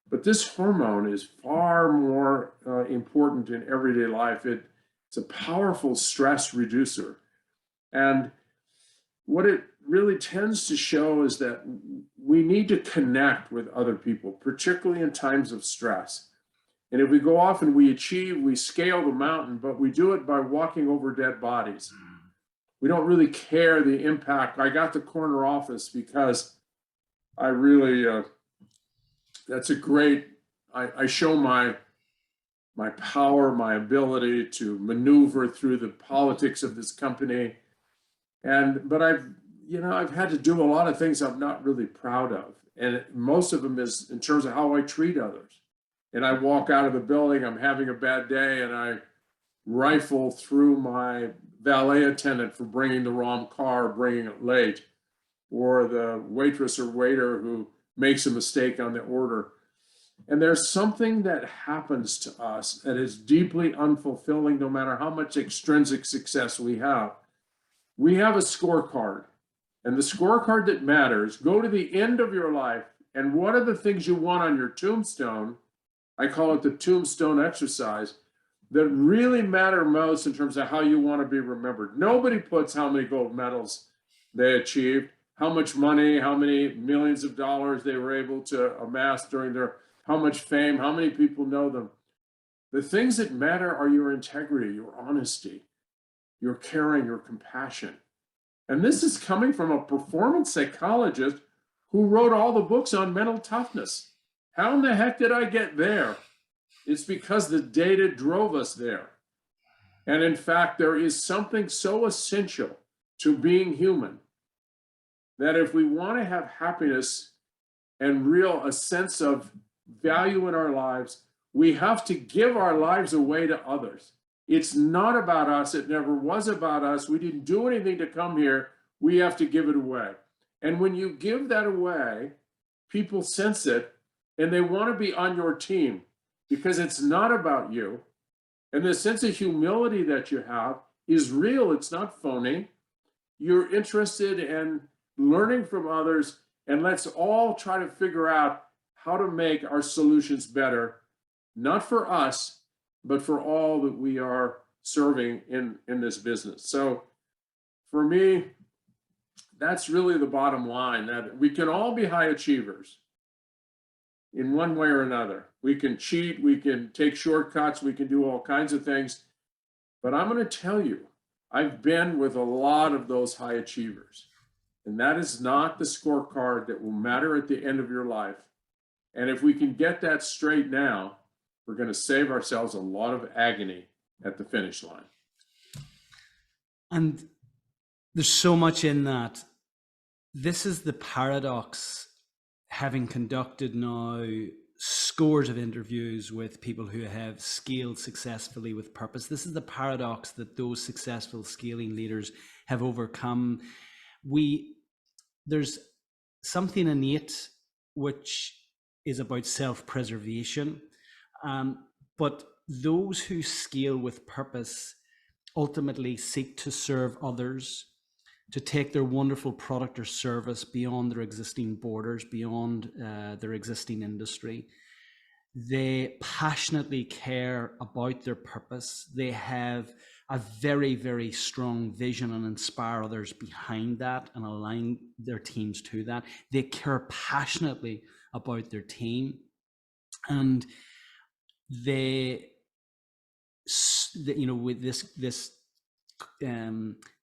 But this hormone is far more important in everyday life. It's a powerful stress reducer. And what it really tends to show is that we need to connect with other people, particularly in times of stress. And if we go off and we scale the mountain, but we do it by walking over dead bodies. We don't really care the impact. I got the corner office because I really, I show my power, my ability to maneuver through the politics of this company. But I've had to do a lot of things I'm not really proud of. And most of them is in terms of how I treat others. And I walk out of the building, I'm having a bad day, and I rifle through my valet attendant for bringing the wrong car, bringing it late, or the waitress or waiter who makes a mistake on the order. And there's something that happens to us that is deeply unfulfilling, no matter how much extrinsic success we have. We have a scorecard, and the scorecard that matters, go to the end of your life, and what are the things you want on your tombstone? I call it the tombstone exercise, that really matter most in terms of how you want to be remembered. Nobody puts how many gold medals they achieved, how much money, how many millions of dollars they were able to amass how much fame, how many people know them. The things that matter are your integrity, your honesty, your caring, your compassion. And this is coming from a performance psychologist who wrote all the books on mental toughness. How in the heck did I get there? It's because the data drove us there. And in fact, there is something so essential to being human that if we want to have happiness and a sense of value in our lives, we have to give our lives away to others. It's not about us. It never was about us. We didn't do anything to come here. We have to give it away. And when you give that away, people sense it and they want to be on your team because it's not about you. And the sense of humility that you have is real. It's not phony. You're interested in learning from others, and let's all try to figure out how to make our solutions better, not for us, but for all that we are serving in this business. So for me, that's really the bottom line, that we can all be high achievers in one way or another. We can cheat, we can take shortcuts, we can do all kinds of things. But I'm going to tell you, I've been with a lot of those high achievers. And that is not the scorecard that will matter at the end of your life. And if we can get that straight now, we're going to save ourselves a lot of agony at the finish line. And there's so much in that. This is the paradox, having conducted now scores of interviews with people who have scaled successfully with purpose. This is the paradox that those successful scaling leaders have overcome. There's something innate which is about self-preservation, but those who scale with purpose ultimately seek to serve others, to take their wonderful product or service beyond their existing borders, beyond their existing industry. They passionately care about their purpose. They have a very, very strong vision and inspire others behind that and align their teams to that. They care passionately about their team, and they with this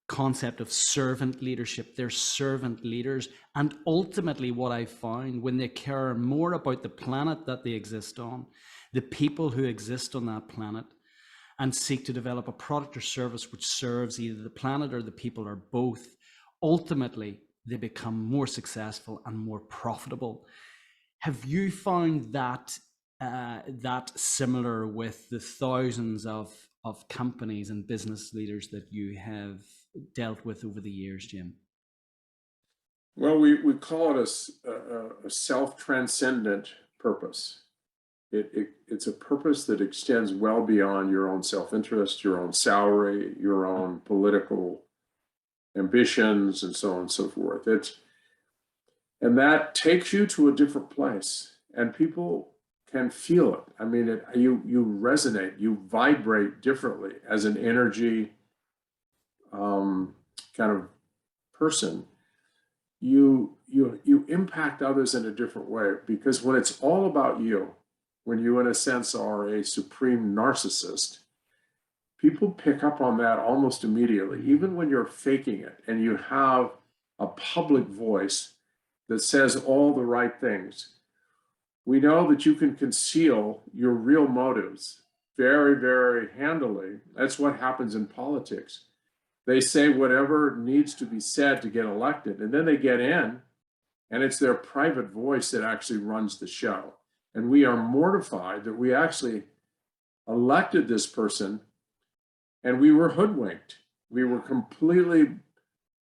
concept of servant leadership, they're servant leaders. And ultimately what I found, when they care more about the planet that they exist on, the people who exist on that planet, and seek to develop a product or service which serves either the planet or the people or both, ultimately they become more successful and more profitable. Have you found that similar with the thousands of companies and business leaders that you have dealt with over the years, Jim? Well, we call it a self-transcendent purpose. It's a purpose that extends well beyond your own self-interest, your own salary, your own political ambitions, and so on and so forth. And that takes you to a different place, and people can feel it. I mean, you resonate, you vibrate differently as an energy kind of person. You impact others in a different way, because when it's all about you, when you, in a sense, are a supreme narcissist, people pick up on that almost immediately, even when you're faking it and you have a public voice that says all the right things. We know that you can conceal your real motives very, very handily. That's what happens in politics. They say whatever needs to be said to get elected, and then they get in, and it's their private voice that actually runs the show. And we are mortified that we actually elected this person and we were hoodwinked. We were completely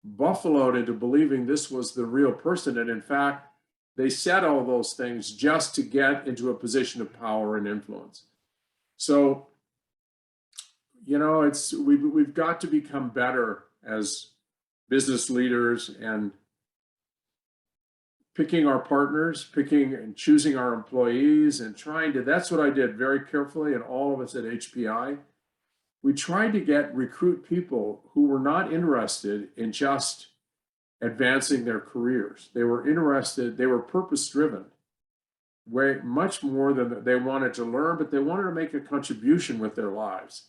buffaloed into believing this was the real person. And in fact, they said all those things just to get into a position of power and influence. So, we've got to become better as business leaders, and picking our partners, picking and choosing our employees, and that's what I did very carefully, and all of us at HPI. We tried to recruit people who were not interested in just advancing their careers. They were purpose-driven, way much more than they wanted to learn, but they wanted to make a contribution with their lives.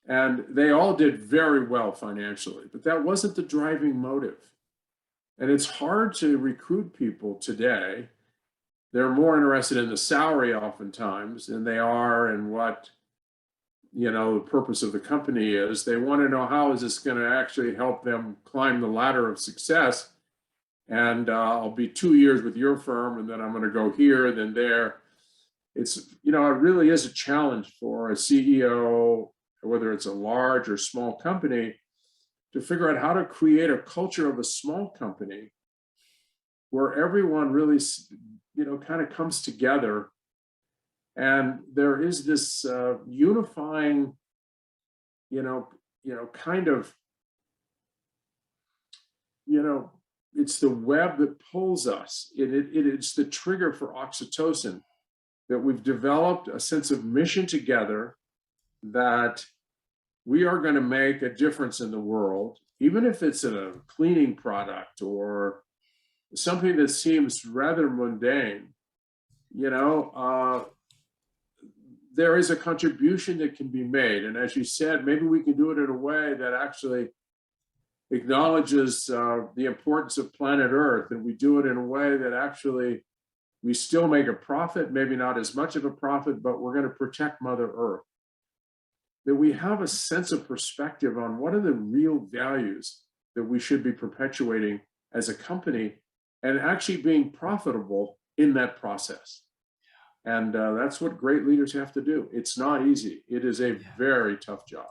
And they all did very well financially, but that wasn't the driving motive. And it's hard to recruit people today. They're more interested in the salary oftentimes than they are in what, the purpose of the company is. They want to know, how is this going to actually help them climb the ladder of success? And I'll be 2 years with your firm, and then I'm going to go here, then there. It really is a challenge for a CEO, whether it's a large or small company, to figure out how to create a culture of a small company where everyone really, kind of comes together. And there is this unifying, kind of, it's the web that pulls us. It's the trigger for oxytocin, that we've developed a sense of mission together, that we are going to make a difference in the world, even if it's a cleaning product or something that seems rather mundane. There is a contribution that can be made. And as you said, maybe we can do it in a way that actually acknowledges the importance of planet Earth, and we do it in a way that actually we still make a profit, maybe not as much of a profit, but we're going to protect Mother Earth. That we have a sense of perspective on what are the real values that we should be perpetuating as a company, and actually being profitable in that process. And that's what great leaders have to do. It's not easy. It is a very tough job.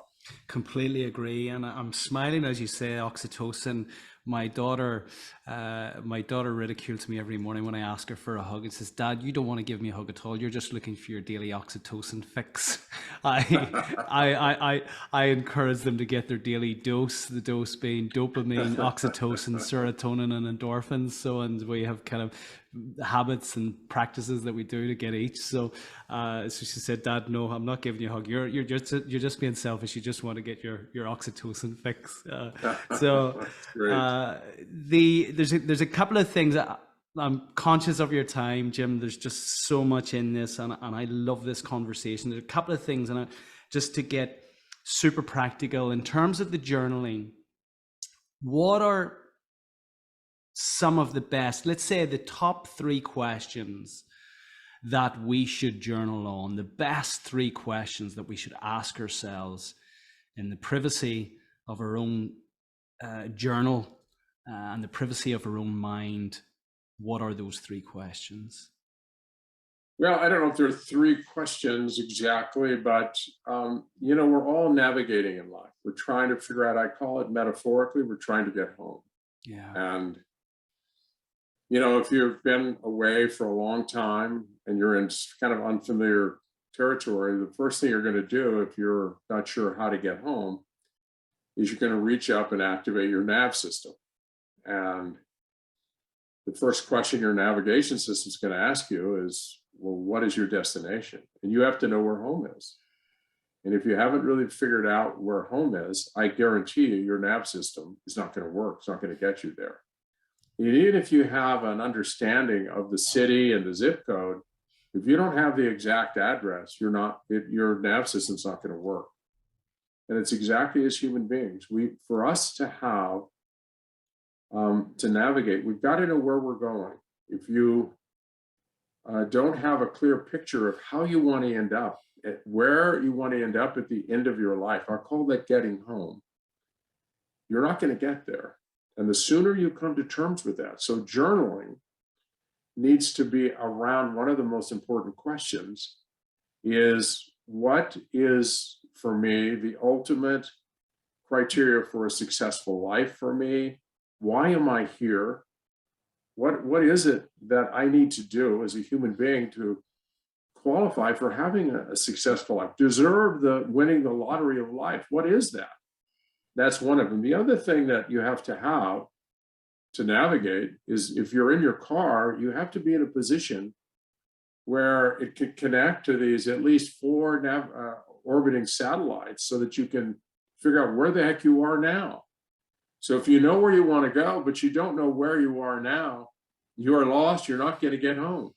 Completely agree. And I'm smiling as you say oxytocin. My daughter ridicules me every morning when I ask her for a hug. It says, "Dad, you don't want to give me a hug at all. You're just looking for your daily oxytocin fix." I encourage them to get their daily dose, the dose being dopamine, oxytocin, serotonin, and endorphins. So, and we have kind of habits and practices that we do to get each. So she said, "Dad, no, I'm not giving you a hug. You're just being selfish. You just want to get your oxytocin fix." There's a couple of things that I'm conscious of your time, Jim. There's just so much in this, and I love this conversation. There's a couple of things, and just to get super practical in terms of the journaling, what are some of the best, let's say the top 3 questions that we should journal on, the best 3 questions that we should ask ourselves in the privacy of our own journal and the privacy of our own mind? What are those 3 questions? Well, I don't know if there are 3 questions exactly, but we're all navigating in life. We're trying to figure out, I call it metaphorically, we're trying to get home. Yeah. And if you've been away for a long time and you're in kind of unfamiliar territory, the first thing you're going to do, if you're not sure how to get home, is you're going to reach up and activate your nav system. And the first question your navigation system is going to ask you is, well, what is your destination? And you have to know where home is. And if you haven't really figured out where home is, I guarantee you, your nav system is not going to work. It's not going to get you there. And even if you have an understanding of the city and the zip code, if you don't have the exact address, your nav system's not going to work. And it's exactly as human beings. For us to have, to navigate, we've got to know where we're going. If you don't have a clear picture of how you want to end up, where you want to end up at the end of your life, I'll call that getting home, you're not going to get there. And the sooner you come to terms with that. So journaling needs to be around one of the most important questions is, what is, for me, the ultimate criteria for a successful life for me? Why am I here? What is it that I need to do as a human being to qualify for having a successful life, deserve winning the lottery of life? What is that? That's one of them. The other thing that you have to navigate is, if you're in your car, you have to be in a position where it can connect to these at least 4 orbiting satellites so that you can figure out where the heck you are now. So if you know where you want to go, but you don't know where you are now, you are lost. You're not going to get home.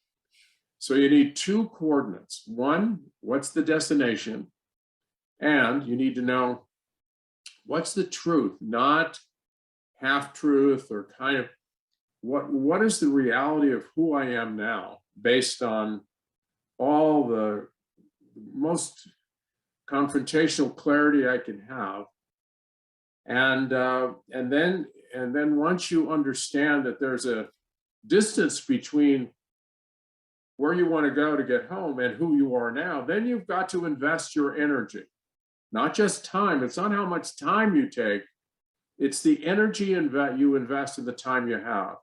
So you need 2 coordinates. One, what's the destination? And you need to know what's the truth, not half truth or kind of what is the reality of who I am now based on all the most confrontational clarity I can have. And then once you understand that there's a distance between where you want to go to get home and who you are now, then you've got to invest your energy, not just time. It's not how much time you take, it's the energy you invest in the time you have.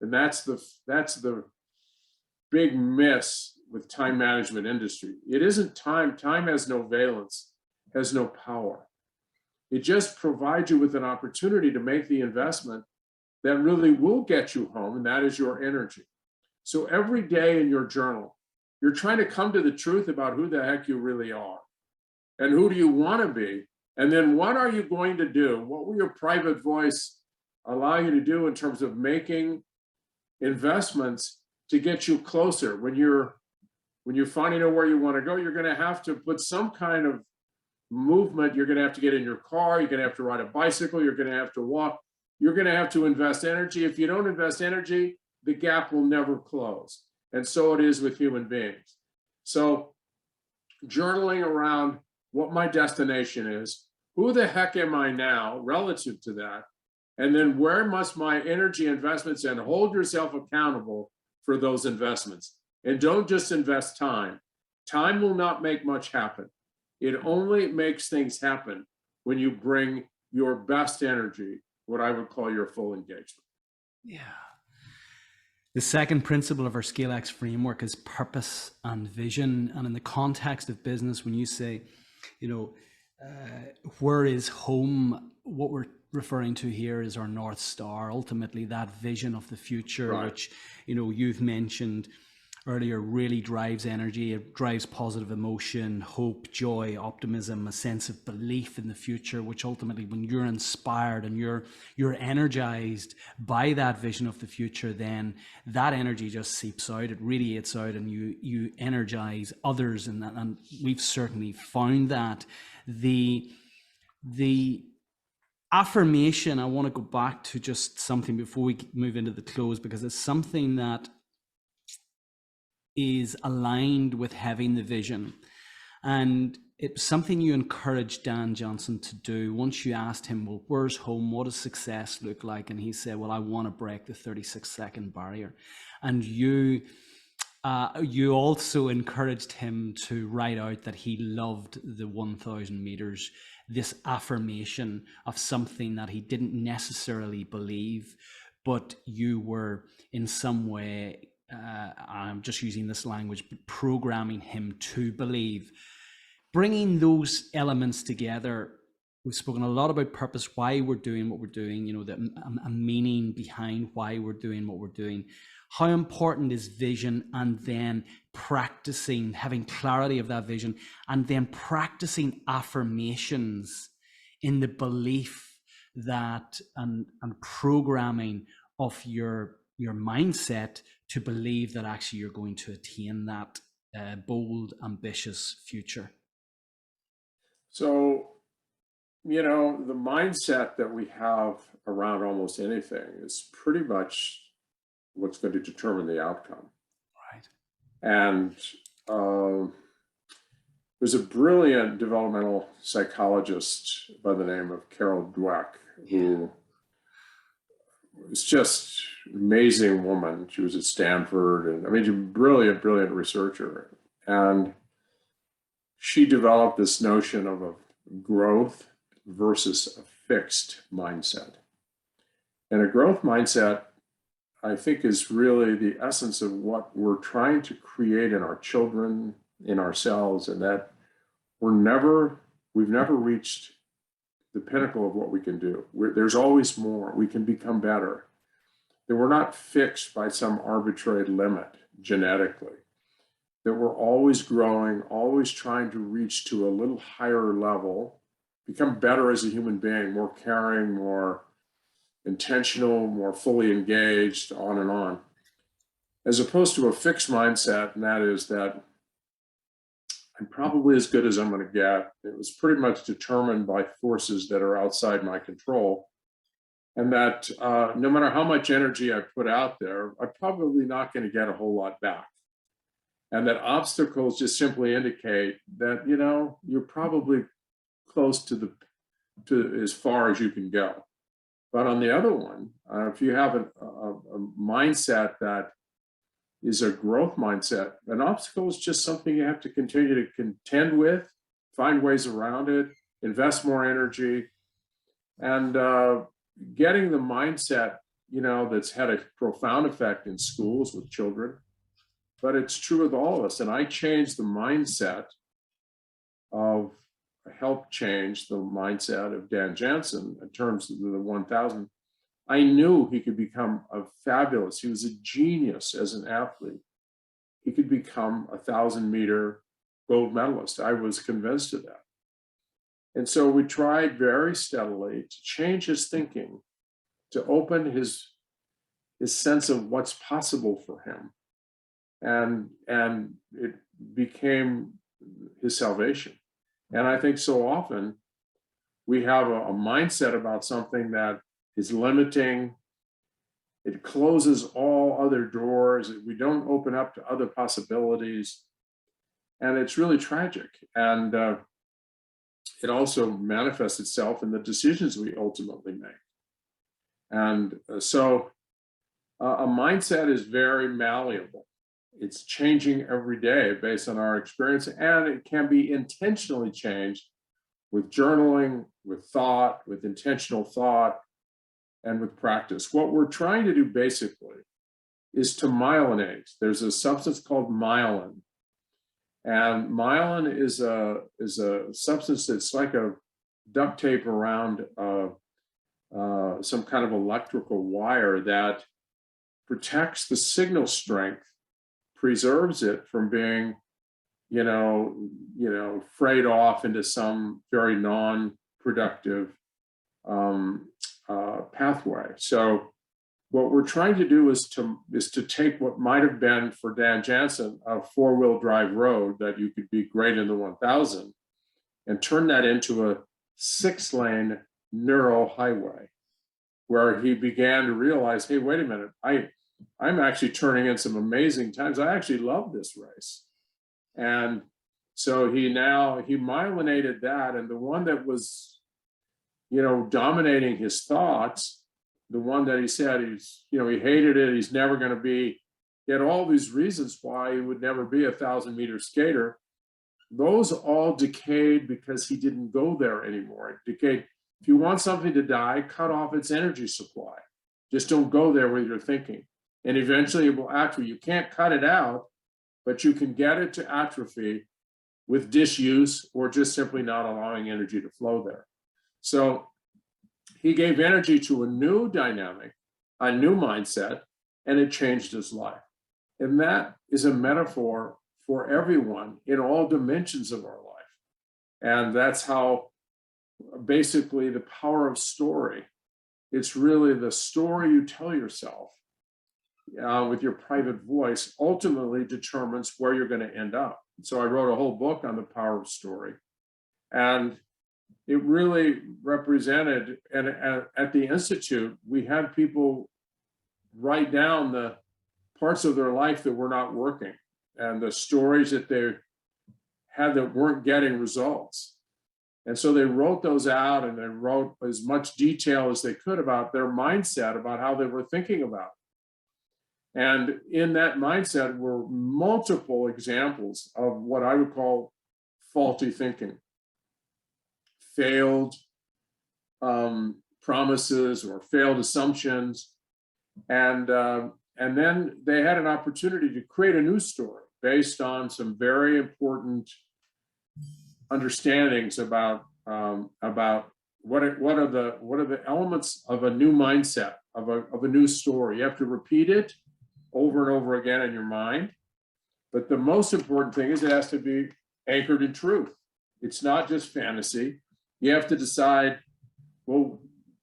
And that's the big miss with time management industry. It isn't time. Time has no valence, has no power. It just provides you with an opportunity to make the investment that really will get you home, and that is your energy. So every day in your journal, you're trying to come to the truth about who the heck you really are and who do you want to be. And then what are you going to do? What will your private voice allow you to do in terms of making investments to get you closer? When you finally know where you want to go, you're going to have to put some kind of movement. You're going to have to get in your car. You're going to have to ride a bicycle. You're going to have to walk. You're going to have to invest energy. If you don't invest energy, the gap will never close. And so it is with human beings. So journaling around what my destination is, who the heck am I now relative to that? And then where must my energy investments, and hold yourself accountable for those investments. And don't just invest time. Time will not make much happen. It only makes things happen when you bring your best energy, what I would call your full engagement. Yeah. The second principle of our ScaleX framework is purpose and vision. And in the context of business, when you say, where is home, what we're referring to here is our North Star, ultimately that vision of the future, right, which, you've mentioned earlier, really drives energy. It drives positive emotion, hope, joy, optimism, a sense of belief in the future, which ultimately, when you're inspired and you're energized by that vision of the future, then that energy just seeps out. It radiates out, and you energize others. And we've certainly found that. The affirmation, I want to go back to just something before we move into the close, because it's something that is aligned with having the vision. And it's something you encouraged Dan Jansen to do. Once you asked him, well, where's home? What does success look like? And he said, well, I want to break the 36-second barrier. And you also encouraged him to write out that he loved the 1,000 meters, this affirmation of something that he didn't necessarily believe, but you were in some way, I'm just using this language, but programming him to believe. Bringing those elements together, we've spoken a lot about purpose, why we're doing what we're doing, a meaning behind why we're doing what we're doing. How important is vision, and then practicing, having clarity of that vision, and then practicing affirmations in the belief that, and programming of your mindset to believe that actually you're going to attain that bold, ambitious future. So, the mindset that we have around almost anything is pretty much what's going to determine the outcome. Right. And there's a brilliant developmental psychologist by the name of Carol Dweck, who was just an amazing woman. She was at Stanford, and she's a brilliant researcher. And she developed this notion of a growth versus a fixed mindset. And a growth mindset, I think, is really the essence of what we're trying to create in our children, in ourselves, and that we've never reached the pinnacle of what we can do. There's always more. We can become better. That we're not fixed by some arbitrary limit genetically. That we're always growing, always trying to reach to a little higher level, become better as a human being, more caring, more intentional, more fully engaged, on and on. As opposed to a fixed mindset, and that is that I'm probably as good as I'm going to get. It was pretty much determined by forces that are outside my control. And that no matter how much energy I put out there, I'm probably not going to get a whole lot back. And that obstacles just simply indicate that, you're probably close to as far as you can go. But on the other one, if you have a mindset that is a growth mindset, an obstacle is just something you have to continue to contend with, find ways around it, invest more energy, and getting the mindset, that's had a profound effect in schools with children, but it's true with all of us. And I changed the mindset helped change the mindset of Dan Jansen in terms of the 1000. I knew he could become he was a genius as an athlete. He could become a 1,000-meter gold medalist. I was convinced of that. And so we tried very steadily to change his thinking, to open his sense of what's possible for him. And it became his salvation. And I think so often we have a mindset about something that is limiting. It closes all other doors. We don't open up to other possibilities. And it's really tragic. And it also manifests itself in the decisions we ultimately make. And so a mindset is very malleable. It's changing every day based on our experience, and it can be intentionally changed with journaling, with thought, with intentional thought, and with practice. What we're trying to do basically is to myelinate. There's a substance called myelin, and myelin is a substance that's like a duct tape around some kind of electrical wire that protects the signal strength, preserves it from being, frayed off into some very non-productive pathway. So what we're trying to do is to take what might have been for Dan Jansen a 4-wheel drive road that you could be great in the 1000 and turn that into a 6-lane neural highway where he began to realize, hey, wait a minute, I'm actually turning in some amazing times. I actually love this race. And so he myelinated that. And the one that was, dominating his thoughts, the one that he said he hated it, he's never going to be, he had all these reasons why he would never be a 1,000-meter skater. Those all decayed because he didn't go there anymore. It decayed. If you want something to die, cut off its energy supply. Just don't go there with your thinking. And eventually it will atrophy. You can't cut it out, but you can get it to atrophy with disuse or just simply not allowing energy to flow there. So he gave energy to a new dynamic, a new mindset, and it changed his life. And that is a metaphor for everyone in all dimensions of our life. And that's how basically the power of story. It's really the story you tell yourself with your private voice ultimately determines where you're going to end up. So I wrote a whole book on the power of story. And it really represented, and at the Institute, we had people write down the parts of their life that were not working and the stories that they had that weren't getting results. And so they wrote those out, and they wrote as much detail as they could about their mindset, about how they were thinking about it. And in that mindset were multiple examples of what I would call faulty thinking, failed promises or failed assumptions. And then they had an opportunity to create a new story based on some very important understandings about what are the elements of a new mindset, of a new story. You have to repeat it over and over again in your mind. But the most important thing is it has to be anchored in truth. It's not just fantasy. You have to decide, well,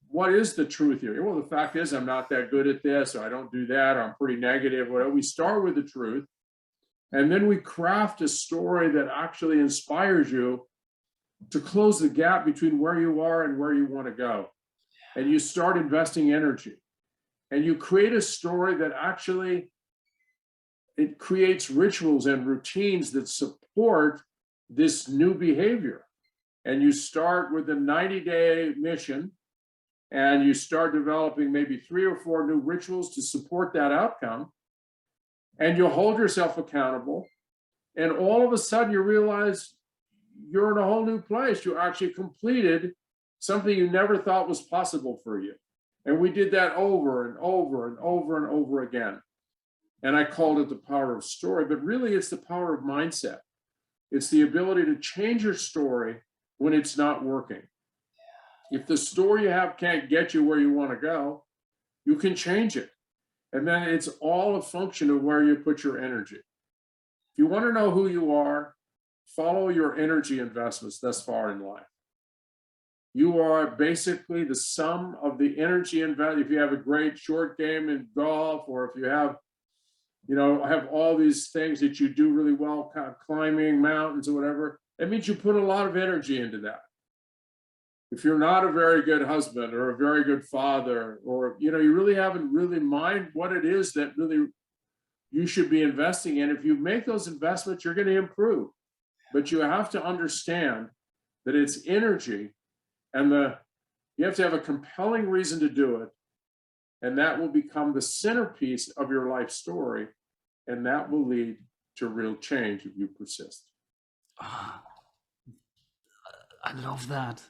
what is the truth here? Well, the fact is I'm not that good at this, or I don't do that, or I'm pretty negative. Whatever. We start with the truth, And then we craft a story that actually inspires you to close the gap between where you are and where you want to go. And you start investing energy. And you create a story that actually, it creates rituals and routines that support this new behavior. And you start with a 90-day mission, and you start developing maybe 3 or 4 new rituals to support that outcome. And you hold yourself accountable. And all of a sudden you realize you're in a whole new place. You actually completed something you never thought was possible for you. And we did that over and over and over and over again. And I called it the power of story, but really it's the power of mindset. It's the ability to change your story when it's not working. If the story you have can't get you where you want to go, you can change it. And then it's all a function of where you put your energy. If you want to know who you are, follow your energy investments thus far in life. You are basically the sum of the energy investment. If you have a great short game in golf, or if you have, have all these things that you do really well, kind of climbing mountains or whatever, it means you put a lot of energy into that. If you're not a very good husband or a very good father, or, you really haven't really mind what it is that really you should be investing in, if you make those investments, you're going to improve. But you have to understand that it's energy, and you have to have a compelling reason to do it. And that will become the centerpiece of your life story. And that will lead to real change if you persist. I love that.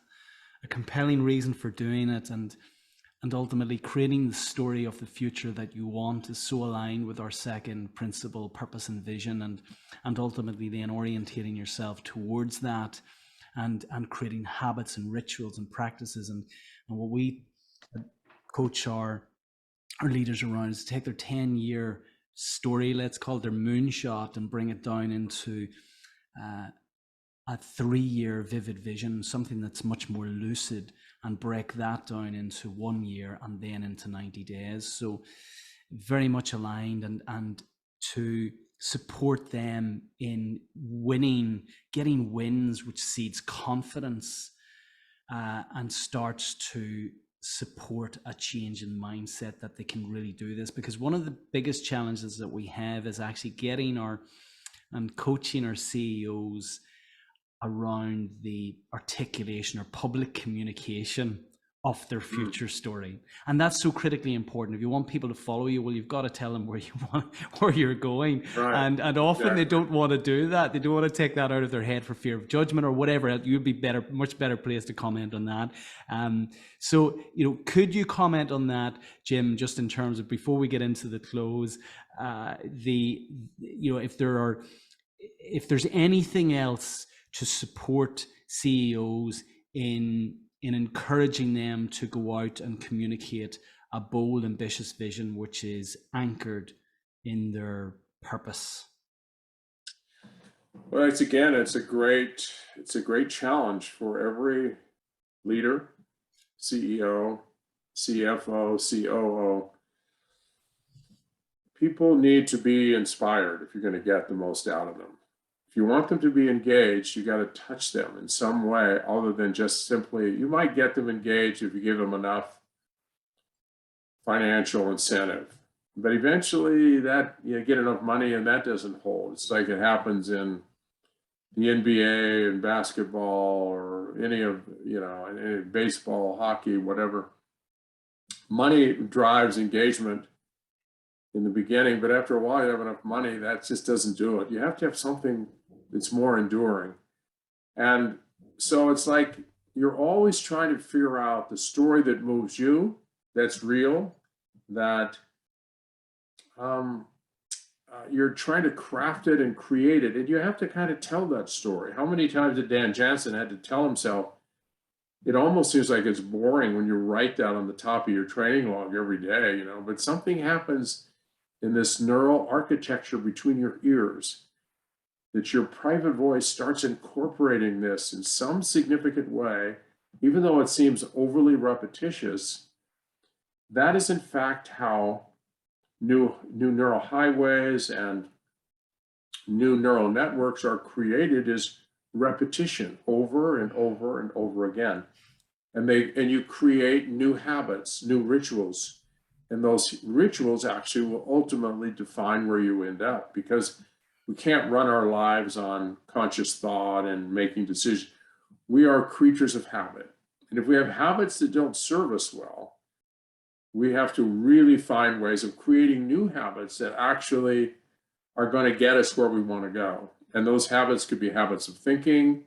A compelling reason for doing it, and ultimately creating the story of the future that you want is so aligned with our second principle, purpose and vision, and ultimately then orientating yourself towards that, and creating habits and rituals and practices. And what we coach our leaders around is to take their 10-year story, let's call it their moonshot, and bring it down into a 3-year vivid vision, something that's much more lucid, and break that down into 1 year and then into 90 days. So very much aligned, and to support them in winning, getting wins, which seeds confidence and starts to support a change in mindset that they can really do this. Because one of the biggest challenges that we have is actually getting and coaching our CEOs around the articulation or public communication of their future story. And that's so critically important. If you want people to follow you, well, you've got to tell them where you're going. Right. And often they don't want to do that. They don't want to take that out of their head for fear of judgment or whatever. You'd be much better placed to comment on that. So, could you comment on that, Jim, just in terms of, before we get into the close, if there's anything else to support CEOs in encouraging them to go out and communicate a bold, ambitious vision which is anchored in their purpose? Well, it's a great challenge for every leader, CEO, CFO, COO. People need to be inspired if you're going to get the most out of them. If you want them to be engaged, you got to touch them in some way other than just simply, you might get them engaged if you give them enough financial incentive. But eventually that, you get enough money and that doesn't hold. It's like it happens in the NBA and basketball, or any of, any baseball, hockey, whatever. Money drives engagement in the beginning, but after a while you have enough money, that just doesn't do it. You have to have something that's more enduring. And so it's like you're always trying to figure out the story that moves you, that's real, that you're trying to craft it and create it. And you have to kind of tell that story. How many times did Dan Jansen had to tell himself, it almost seems like it's boring when you write that on the top of your training log every day, but something happens in this neural architecture between your ears, that your private voice starts incorporating this in some significant way, even though it seems overly repetitious. That is in fact how new neural highways and new neural networks are created is repetition over and over and over again. And you create new habits, new rituals. And those rituals actually will ultimately define where you end up, because we can't run our lives on conscious thought and making decisions. We are creatures of habit. And if we have habits that don't serve us well, we have to really find ways of creating new habits that actually are going to get us where we want to go. And those habits could be habits of thinking,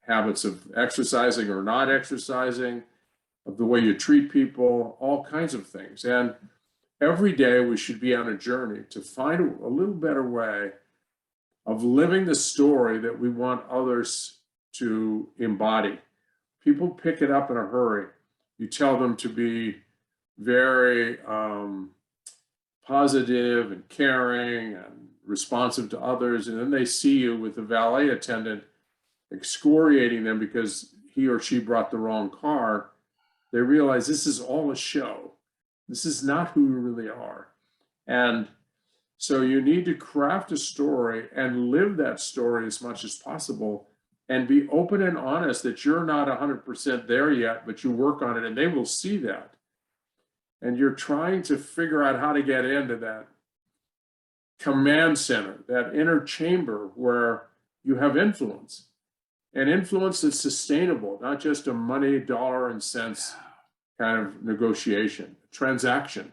habits of exercising or not exercising, of the way you treat people, all kinds of things. And every day we should be on a journey to find a little better way of living the story that we want others to embody. People pick it up in a hurry. You tell them to be very positive and caring and responsive to others, and then they see you with the valet attendant excoriating them because he or she brought the wrong car. They realize this is all a show. This is not who you really are. And so you need to craft a story and live that story as much as possible, and be open and honest that you're not 100% there yet, but you work on it, and they will see that. And you're trying to figure out how to get into that command center, that inner chamber where you have influence, and influence that's sustainable, not just a money, dollar and cents kind of negotiation, transaction.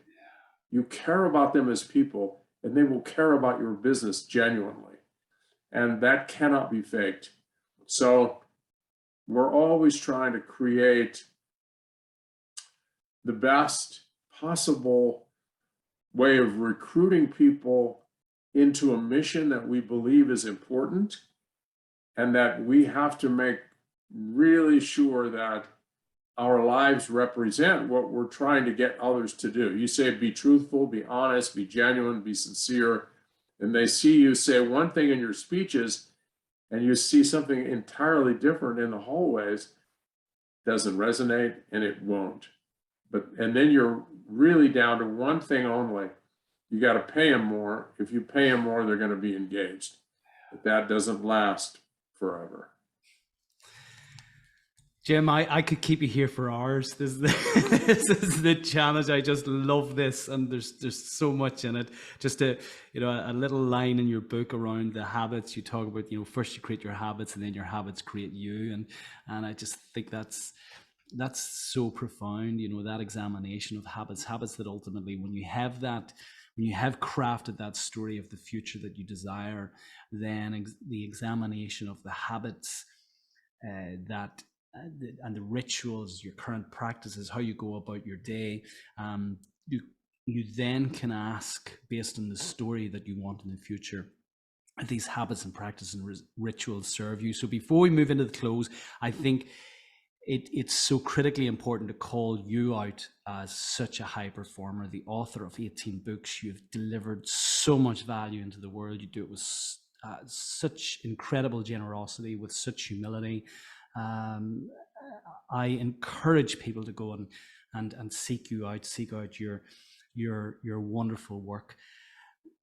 You care about them as people, and they will care about your business genuinely. And that cannot be faked. So we're always trying to create the best possible way of recruiting people into a mission that we believe is important, and that we have to make really sure that our lives represent what we're trying to get others to do. You say be truthful, be honest, be genuine, be sincere, and they see you say one thing in your speeches and you see something entirely different in the hallways. Doesn't resonate, and it won't. And then you're really down to one thing only. You got to pay them more. If you pay them more, they're going to be engaged. But that doesn't last forever. Jim, I could keep you here for hours. This is the challenge. I just love this, and there's so much in it. Just a little line in your book around the habits. You talk about, first you create your habits, and then your habits create you, and I just think that's so profound. That examination of habits that ultimately, when you have crafted that story of the future that you desire, then the examination of the habits and the rituals, your current practices, how you go about your day, you then can ask, based on the story that you want in the future, if these habits and practices and rituals serve you. So before we move into the close, I think it's so critically important to call you out as such a high performer, the author of 18 books. You've delivered so much value into the world. You do it with such incredible generosity, with such humility. I encourage people to go and seek you out, seek out your wonderful work.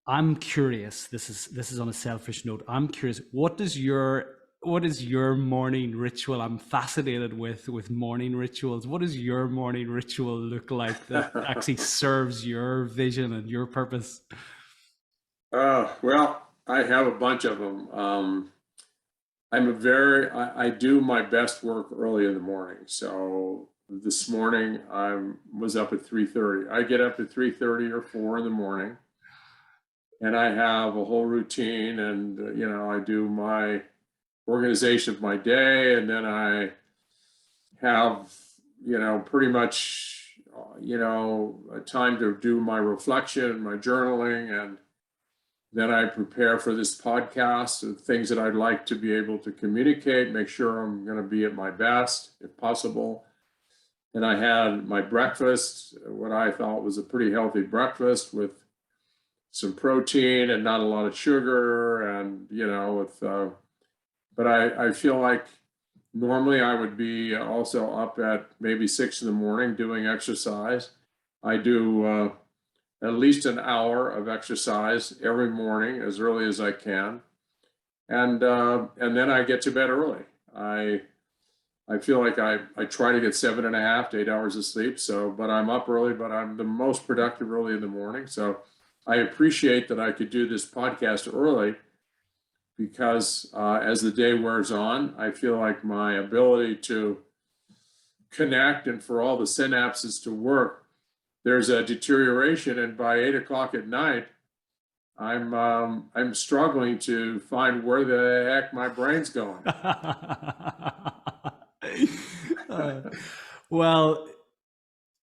I'm curious. This is on a selfish note. I'm curious. What is your morning ritual? I'm fascinated with morning rituals. What does your morning ritual look like that actually serves your vision and your purpose? Well, I have a bunch of them. I do my best work early in the morning. So this morning I was up at 3:30. I get up at 3:30 or 4 in the morning, and I have a whole routine, and I do my organization of my day, and then I have pretty much a time to do my reflection and my journaling, and then I prepare for this podcast, the things that I'd like to be able to communicate, make sure I'm going to be at my best if possible. And I had my breakfast, what I thought was a pretty healthy breakfast with some protein and not a lot of sugar, and but I feel like normally I would be also up at maybe 6 in the morning doing exercise. I do at least an hour of exercise every morning as early as I can. and then I get to bed early. I feel like I try to get 7.5 to 8 hours of sleep. So, but I'm up early, but I'm the most productive early in the morning. So I appreciate that I could do this podcast early because as the day wears on, I feel like my ability to connect and for all the synapses to work, there's a deterioration. And by 8 o'clock at night, I'm struggling to find where the heck my brain's going. Well,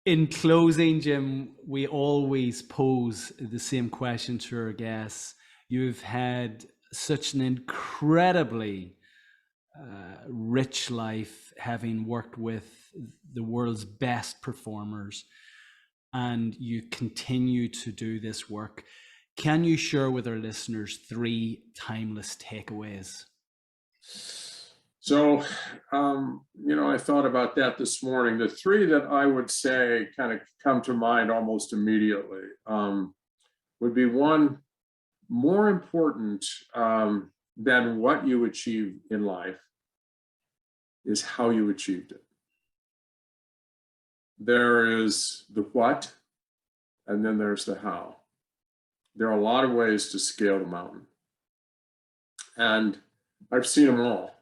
in closing, Jim, we always pose the same question to our guests. You've had such an incredibly rich life, having worked with the world's best performers, and you continue to do this work. Can you share with our listeners 3 timeless takeaways? So, I thought about that this morning. The 3 that I would say kind of come to mind almost immediately would be: 1, more important than what you achieve in life is how you achieved it. There is the what, and then there's the how. There are a lot of ways to scale the mountain, and I've seen them all.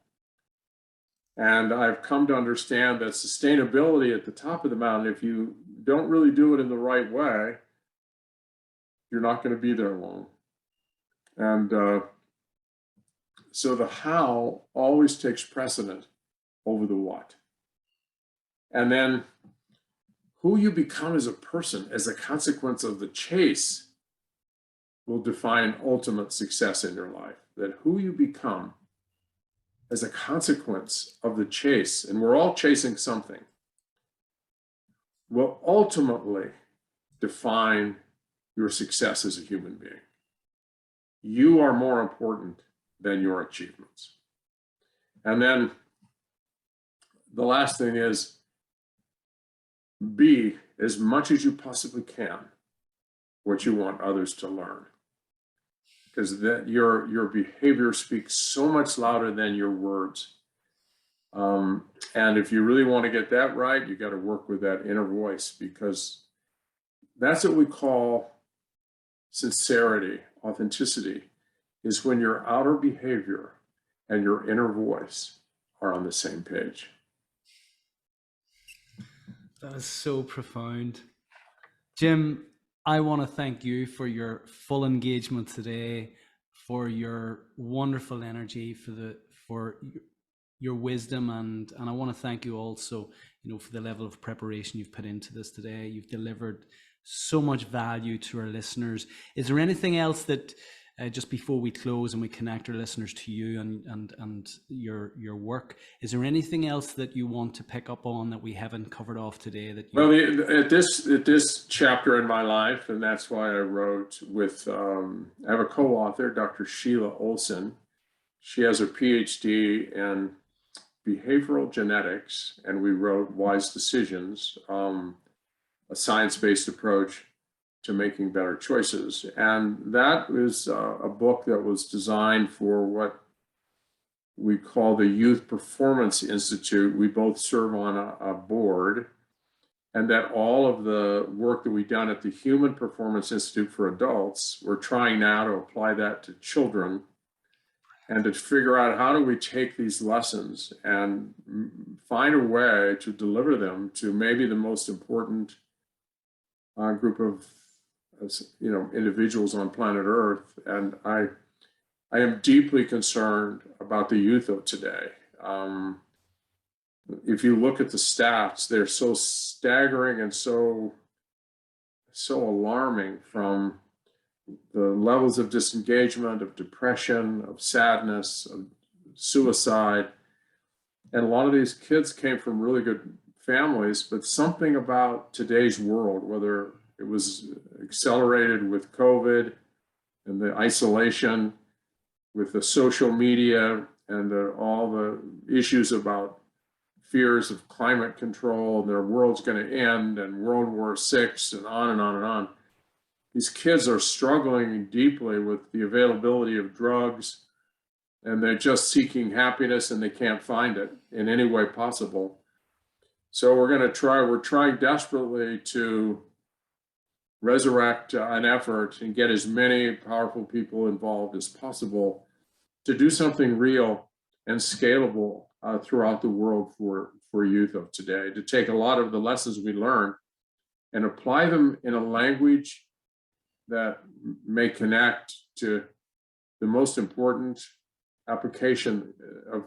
And I've come to understand that sustainability at the top of the mountain, if you don't really do it in the right way, you're not going to be there long. And so the how always takes precedent over the what. And then who you become as a person as a consequence of the chase will define ultimate success in your life. That who you become as a consequence of the chase, and we're all chasing something, will ultimately define your success as a human being. You are more important than your achievements. And then the last thing is, be, as much as you possibly can, what you want others to learn. Because that your behavior speaks so much louder than your words. And if you really want to get that right, you got to work with that inner voice, because that's what we call sincerity, authenticity, is when your outer behavior and your inner voice are on the same page. That is so profound. Jim, I want to thank you for your full engagement today, for your wonderful energy, for your wisdom, and I want to thank you also, for the level of preparation you've put into this today. You've delivered so much value to our listeners. Is there anything else that, just before we close and we connect our listeners to you and your work, is there anything else that you want to pick up on that we haven't covered off today? Well, at this chapter in my life, and that's why I wrote with, I have a co-author, Dr. Sheila Olson. She has a PhD in behavioral genetics, and we wrote Wise Decisions, a science-based approach to making better choices. And that is a book that was designed for what we call the Youth Performance Institute. We both serve on a board, and that all of the work that we've done at the Human Performance Institute for adults, we're trying now to apply that to children and to figure out how do we take these lessons and find a way to deliver them to maybe the most important group of individuals on planet Earth. And I am deeply concerned about the youth of today. If you look at the stats, they're so staggering and so alarming, from the levels of disengagement, of depression, of sadness, of suicide. And a lot of these kids came from really good families, but something about today's world, whether it was accelerated with COVID and the isolation, with the social media and all the issues about fears of climate control, and their world's going to end, and World War VI, and on and on and on. These kids are struggling deeply with the availability of drugs, and they're just seeking happiness and they can't find it in any way possible. So we're trying desperately to resurrect an effort and get as many powerful people involved as possible to do something real and scalable throughout the world for youth of today, to take a lot of the lessons we learn and apply them in a language that may connect to the most important application of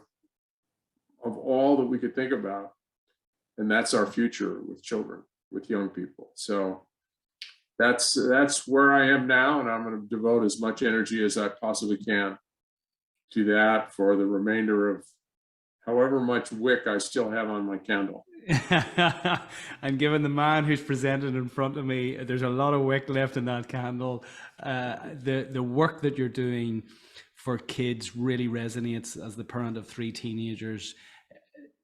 all that we could think about. And that's our future with children, with young people. So that's where I am now, and I'm going to devote as much energy as I possibly can to that for the remainder of however much wick I still have on my candle. And given the man who's presented in front of me, there's a lot of wick left in that candle. The work that you're doing for kids really resonates. As the parent of 3 teenagers,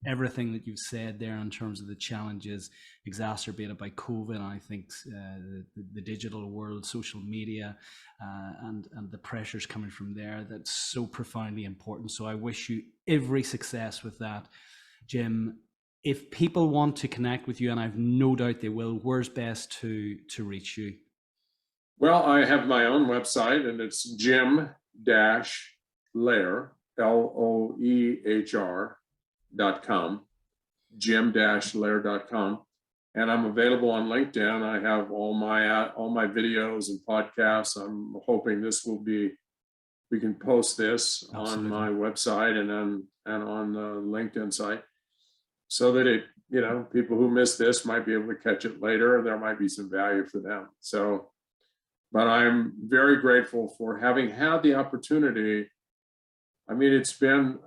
everything that you've said there in terms of the challenges exacerbated by COVID, I think the digital world, social media, and the pressures coming from there, that's so profoundly important. So I wish you every success with that, Jim. If people want to connect with you, and I've no doubt they will, where's best to reach you? Well, I have my own website, and it's Jim Loehr, LOEHR.com, jim-loehr.com. And I'm available on LinkedIn. I have all my videos and podcasts. I'm hoping we can post this Absolutely. On my website and on the LinkedIn site, so that people who miss this might be able to catch it later, and there might be some value for them. So, but I'm very grateful for having had the opportunity. I mean, it's been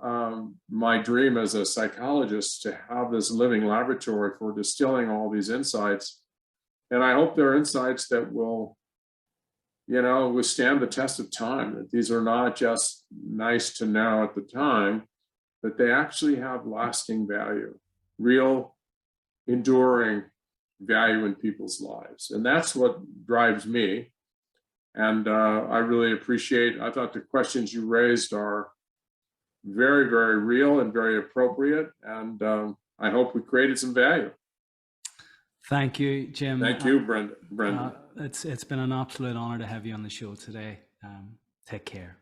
my dream as a psychologist to have this living laboratory for distilling all these insights. And I hope they're insights that will, withstand the test of time, that these are not just nice to know at the time, but they actually have lasting value, real, enduring value in people's lives. And that's what drives me. And I really I thought the questions you raised are very, very real and very appropriate. And I hope we created some value. Thank you, Jim. Thank you, Brendan. It's been an absolute honor to have you on the show today. Take care.